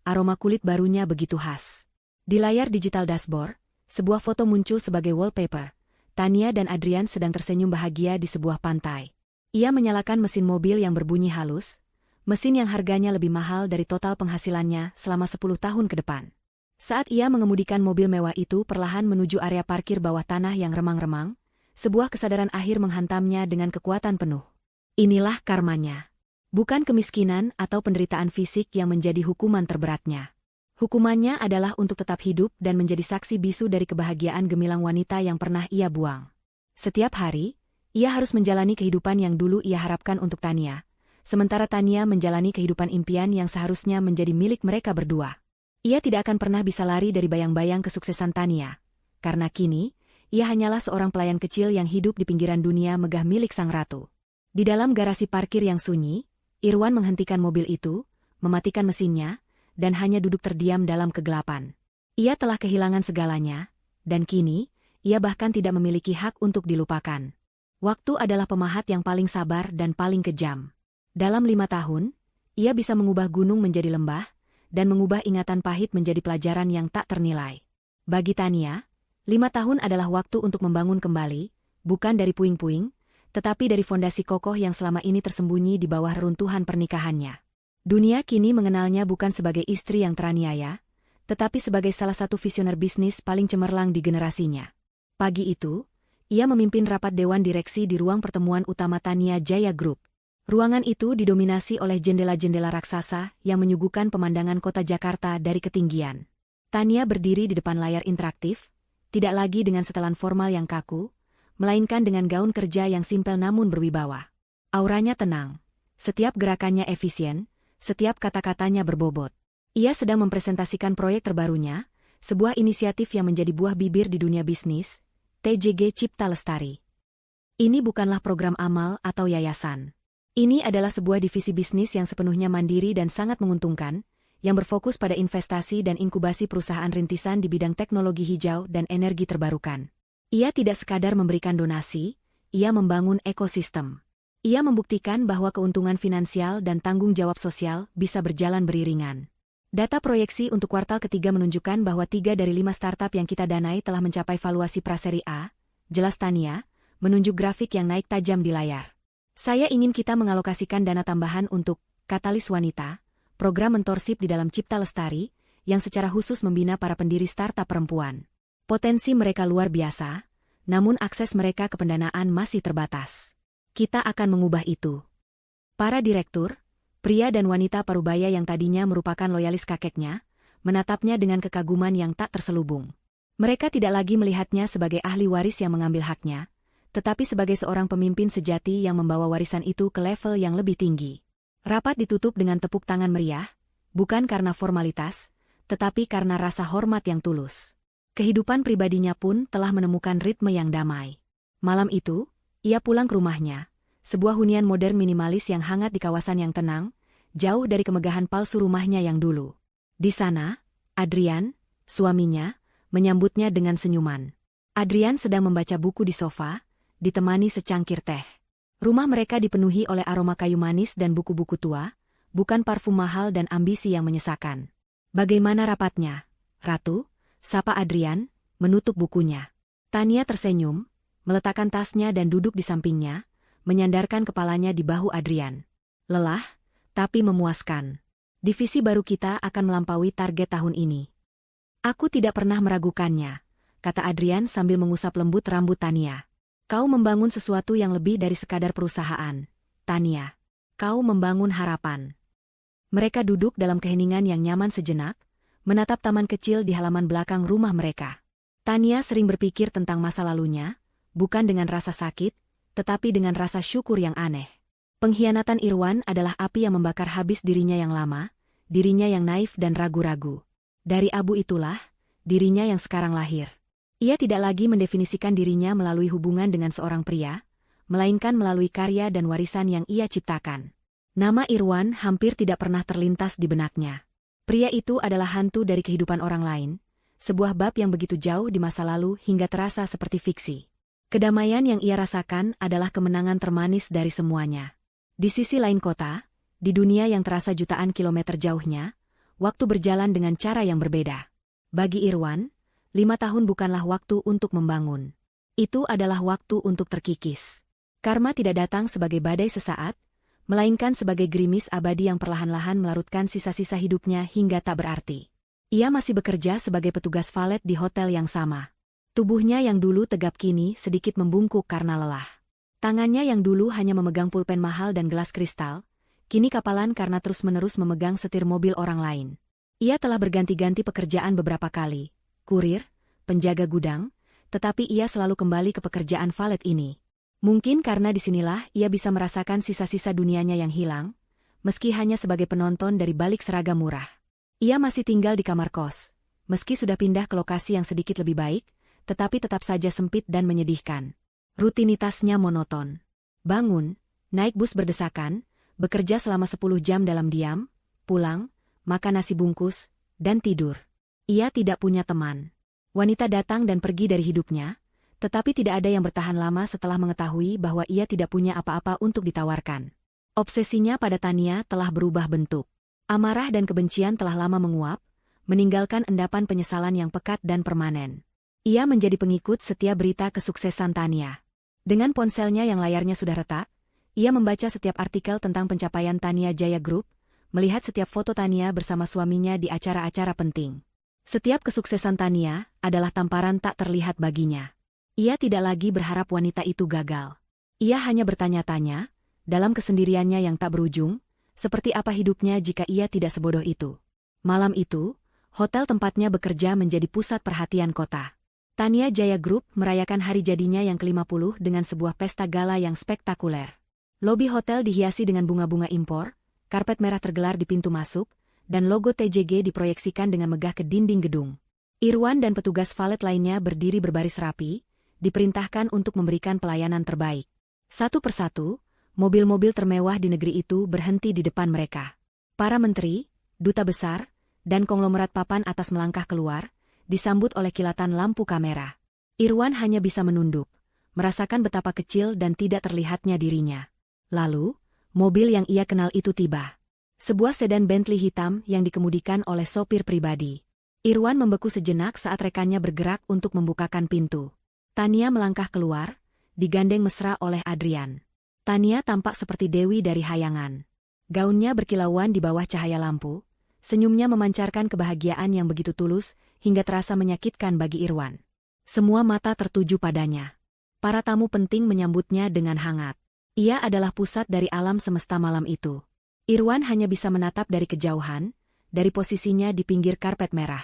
aroma kulit barunya begitu khas. Di layar digital dashboard, sebuah foto muncul sebagai wallpaper. Tania dan Adrian sedang tersenyum bahagia di sebuah pantai. Ia menyalakan mesin mobil yang berbunyi halus, mesin yang harganya lebih mahal dari total penghasilannya selama 10 tahun ke depan. Saat ia mengemudikan mobil mewah itu perlahan menuju area parkir bawah tanah yang remang-remang, sebuah kesadaran akhir menghantamnya dengan kekuatan penuh. Inilah karmanya. Bukan kemiskinan atau penderitaan fisik yang menjadi hukuman terberatnya. Hukumannya adalah untuk tetap hidup dan menjadi saksi bisu dari kebahagiaan gemilang wanita yang pernah ia buang. Setiap hari, ia harus menjalani kehidupan yang dulu ia harapkan untuk Tania. Sementara Tania menjalani kehidupan impian yang seharusnya menjadi milik mereka berdua. Ia tidak akan pernah bisa lari dari bayang-bayang kesuksesan Tania. Karena kini, ia hanyalah seorang pelayan kecil yang hidup di pinggiran dunia megah milik sang ratu. Di dalam garasi parkir yang sunyi, Irwan menghentikan mobil itu, mematikan mesinnya, dan hanya duduk terdiam dalam kegelapan. Ia telah kehilangan segalanya, dan kini, ia bahkan tidak memiliki hak untuk dilupakan. Waktu adalah pemahat yang paling sabar dan paling kejam. Dalam 5 tahun, ia bisa mengubah gunung menjadi lembah, dan mengubah ingatan pahit menjadi pelajaran yang tak ternilai. Bagi Tania, 5 tahun adalah waktu untuk membangun kembali, bukan dari puing-puing, tetapi dari fondasi kokoh yang selama ini tersembunyi di bawah reruntuhan pernikahannya. Dunia kini mengenalnya bukan sebagai istri yang teraniaya, tetapi sebagai salah satu visioner bisnis paling cemerlang di generasinya. Pagi itu, ia memimpin rapat dewan direksi di ruang pertemuan utama Tania Jaya Group. Ruangan itu didominasi oleh jendela-jendela raksasa yang menyuguhkan pemandangan kota Jakarta dari ketinggian. Tania berdiri di depan layar interaktif, tidak lagi dengan setelan formal yang kaku, melainkan dengan gaun kerja yang simpel namun berwibawa. Auranya tenang, setiap gerakannya efisien, setiap kata-katanya berbobot. Ia sedang mempresentasikan proyek terbarunya, sebuah inisiatif yang menjadi buah bibir di dunia bisnis, TJG Cipta Lestari. Ini bukanlah program amal atau yayasan. Ini adalah sebuah divisi bisnis yang sepenuhnya mandiri dan sangat menguntungkan, yang berfokus pada investasi dan inkubasi perusahaan rintisan di bidang teknologi hijau dan energi terbarukan. Ia tidak sekadar memberikan donasi, ia membangun ekosistem. Ia membuktikan bahwa keuntungan finansial dan tanggung jawab sosial bisa berjalan beriringan. Data proyeksi untuk kuartal ketiga menunjukkan bahwa 3 dari 5 startup yang kita danai telah mencapai valuasi praseri A, jelas Tania, menunjuk grafik yang naik tajam di layar. Saya ingin kita mengalokasikan dana tambahan untuk Katalis Wanita, program mentorship di dalam Cipta Lestari, yang secara khusus membina para pendiri startup perempuan. Potensi mereka luar biasa, namun akses mereka ke pendanaan masih terbatas. Kita akan mengubah itu. Para direktur, pria dan wanita parubaya yang tadinya merupakan loyalis kakeknya, menatapnya dengan kekaguman yang tak terselubung. Mereka tidak lagi melihatnya sebagai ahli waris yang mengambil haknya, tetapi sebagai seorang pemimpin sejati yang membawa warisan itu ke level yang lebih tinggi. Rapat ditutup dengan tepuk tangan meriah, bukan karena formalitas, tetapi karena rasa hormat yang tulus. Kehidupan pribadinya pun telah menemukan ritme yang damai. Malam itu, ia pulang ke rumahnya, sebuah hunian modern minimalis yang hangat di kawasan yang tenang, jauh dari kemegahan palsu rumahnya yang dulu. Di sana, Adrian, suaminya, menyambutnya dengan senyuman. Adrian sedang membaca buku di sofa, ditemani secangkir teh. Rumah mereka dipenuhi oleh aroma kayu manis dan buku-buku tua, bukan parfum mahal dan ambisi yang menyesakan. Bagaimana rapatnya, Ratu? Sapa Adrian, menutup bukunya. Tania tersenyum, meletakkan tasnya dan duduk di sampingnya, menyandarkan kepalanya di bahu Adrian. Lelah, tapi memuaskan. Divisi baru kita akan melampaui target tahun ini. Aku tidak pernah meragukannya, kata Adrian sambil mengusap lembut rambut Tania. Kau membangun sesuatu yang lebih dari sekadar perusahaan, Tania. Kau membangun harapan. Mereka duduk dalam keheningan yang nyaman sejenak, menatap taman kecil di halaman belakang rumah mereka. Tania sering berpikir tentang masa lalunya, bukan dengan rasa sakit, tetapi dengan rasa syukur yang aneh. Pengkhianatan Irwan adalah api yang membakar habis dirinya yang lama, dirinya yang naif dan ragu-ragu. Dari abu itulah, dirinya yang sekarang lahir. Ia tidak lagi mendefinisikan dirinya melalui hubungan dengan seorang pria, melainkan melalui karya dan warisan yang ia ciptakan. Nama Irwan hampir tidak pernah terlintas di benaknya. Pria itu adalah hantu dari kehidupan orang lain, sebuah bab yang begitu jauh di masa lalu hingga terasa seperti fiksi. Kedamaian yang ia rasakan adalah kemenangan termanis dari semuanya. Di sisi lain kota, di dunia yang terasa jutaan kilometer jauhnya, waktu berjalan dengan cara yang berbeda. Bagi Irwan, 5 tahun bukanlah waktu untuk membangun. Itu adalah waktu untuk terkikis. Karma tidak datang sebagai badai sesaat, melainkan sebagai gerimis abadi yang perlahan-lahan melarutkan sisa-sisa hidupnya hingga tak berarti. Ia masih bekerja sebagai petugas valet di hotel yang sama. Tubuhnya yang dulu tegap kini sedikit membungkuk karena lelah. Tangannya yang dulu hanya memegang pulpen mahal dan gelas kristal, kini kapalan karena terus-menerus memegang setir mobil orang lain. Ia telah berganti-ganti pekerjaan beberapa kali, kurir, penjaga gudang, tetapi ia selalu kembali ke pekerjaan valet ini. Mungkin karena disinilah ia bisa merasakan sisa-sisa dunianya yang hilang, meski hanya sebagai penonton dari balik seragam murah. Ia masih tinggal di kamar kos, meski sudah pindah ke lokasi yang sedikit lebih baik, tetapi tetap saja sempit dan menyedihkan. Rutinitasnya monoton. Bangun, naik bus berdesakan, bekerja selama 10 jam dalam diam, pulang, makan nasi bungkus, dan tidur. Ia tidak punya teman. Wanita datang dan pergi dari hidupnya, tetapi tidak ada yang bertahan lama setelah mengetahui bahwa ia tidak punya apa-apa untuk ditawarkan. Obsesinya pada Tania telah berubah bentuk. Amarah dan kebencian telah lama menguap, meninggalkan endapan penyesalan yang pekat dan permanen. Ia menjadi pengikut setia berita kesuksesan Tania. Dengan ponselnya yang layarnya sudah retak, ia membaca setiap artikel tentang pencapaian Tania Jaya Group, melihat setiap foto Tania bersama suaminya di acara-acara penting. Setiap kesuksesan Tania adalah tamparan tak terlihat baginya. Ia tidak lagi berharap wanita itu gagal. Ia hanya bertanya-tanya, dalam kesendiriannya yang tak berujung, seperti apa hidupnya jika ia tidak sebodoh itu. Malam itu, hotel tempatnya bekerja menjadi pusat perhatian kota. Tania Jaya Group merayakan hari jadinya yang ke-50 dengan sebuah pesta gala yang spektakuler. Lobi hotel dihiasi dengan bunga-bunga impor, karpet merah tergelar di pintu masuk, dan logo TJG diproyeksikan dengan megah ke dinding gedung. Irwan dan petugas valet lainnya berdiri berbaris rapi, diperintahkan untuk memberikan pelayanan terbaik. Satu persatu, mobil-mobil termewah di negeri itu berhenti di depan mereka. Para menteri, duta besar, dan konglomerat papan atas melangkah keluar, disambut oleh kilatan lampu kamera. Irwan hanya bisa menunduk, merasakan betapa kecil dan tidak terlihatnya dirinya. Lalu, mobil yang ia kenal itu tiba. Sebuah sedan Bentley hitam yang dikemudikan oleh sopir pribadi. Irwan membeku sejenak saat rekannya bergerak untuk membukakan pintu. Tania melangkah keluar, digandeng mesra oleh Adrian. Tania tampak seperti dewi dari hayangan. Gaunnya berkilauan di bawah cahaya lampu, senyumnya memancarkan kebahagiaan yang begitu tulus hingga terasa menyakitkan bagi Irwan. Semua mata tertuju padanya. Para tamu penting menyambutnya dengan hangat. Ia adalah pusat dari alam semesta malam itu. Irwan hanya bisa menatap dari kejauhan, dari posisinya di pinggir karpet merah.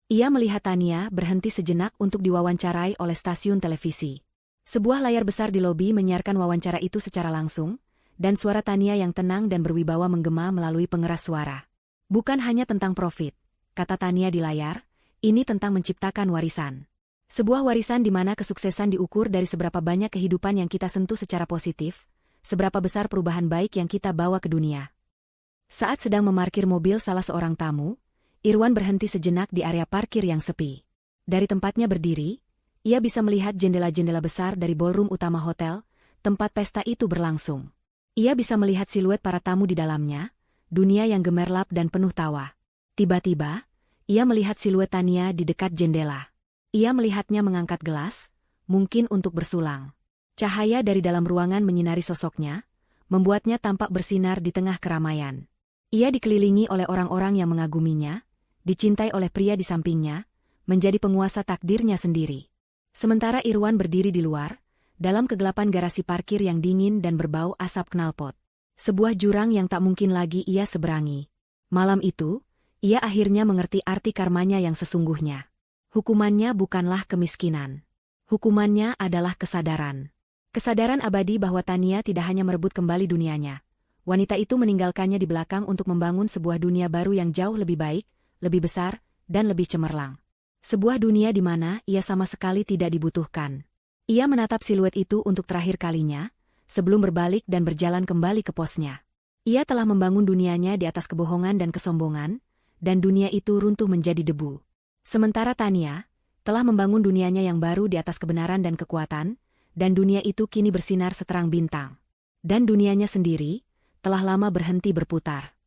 Ia melihat Tania berhenti sejenak untuk diwawancarai oleh stasiun televisi. Sebuah layar besar di lobi menyiarkan wawancara itu secara langsung, dan suara Tania yang tenang dan berwibawa menggema melalui pengeras suara. Bukan hanya tentang profit, kata Tania di layar, ini tentang menciptakan warisan. Sebuah warisan di mana kesuksesan diukur dari seberapa banyak kehidupan yang kita sentuh secara positif, seberapa besar perubahan baik yang kita bawa ke dunia. Saat sedang memarkir mobil salah seorang tamu, Irwan berhenti sejenak di area parkir yang sepi. Dari tempatnya berdiri, ia bisa melihat jendela-jendela besar dari ballroom utama hotel, tempat pesta itu berlangsung. Ia bisa melihat siluet para tamu di dalamnya, dunia yang gemerlap dan penuh tawa. Tiba-tiba, ia melihat siluet Tania di dekat jendela. Ia melihatnya mengangkat gelas, mungkin untuk bersulang. Cahaya dari dalam ruangan menyinari sosoknya, membuatnya tampak bersinar di tengah keramaian. Ia dikelilingi oleh orang-orang yang mengaguminya, dicintai oleh pria di sampingnya, menjadi penguasa takdirnya sendiri. Sementara Irwan berdiri di luar, dalam kegelapan garasi parkir yang dingin dan berbau asap knalpot. Sebuah jurang yang tak mungkin lagi ia seberangi. Malam itu, ia akhirnya mengerti arti karmanya yang sesungguhnya. Hukumannya bukanlah kemiskinan. Hukumannya adalah kesadaran. Kesadaran abadi bahwa Tania tidak hanya merebut kembali dunianya. Wanita itu meninggalkannya di belakang untuk membangun sebuah dunia baru yang jauh lebih baik, lebih besar, dan lebih cemerlang. Sebuah dunia di mana ia sama sekali tidak dibutuhkan. Ia menatap siluet itu untuk terakhir kalinya, sebelum berbalik dan berjalan kembali ke posnya. Ia telah membangun dunianya di atas kebohongan dan kesombongan, dan dunia itu runtuh menjadi debu. Sementara Tania telah membangun dunianya yang baru di atas kebenaran dan kekuatan, dan dunia itu kini bersinar seterang bintang. Dan dunianya sendiri telah lama berhenti berputar.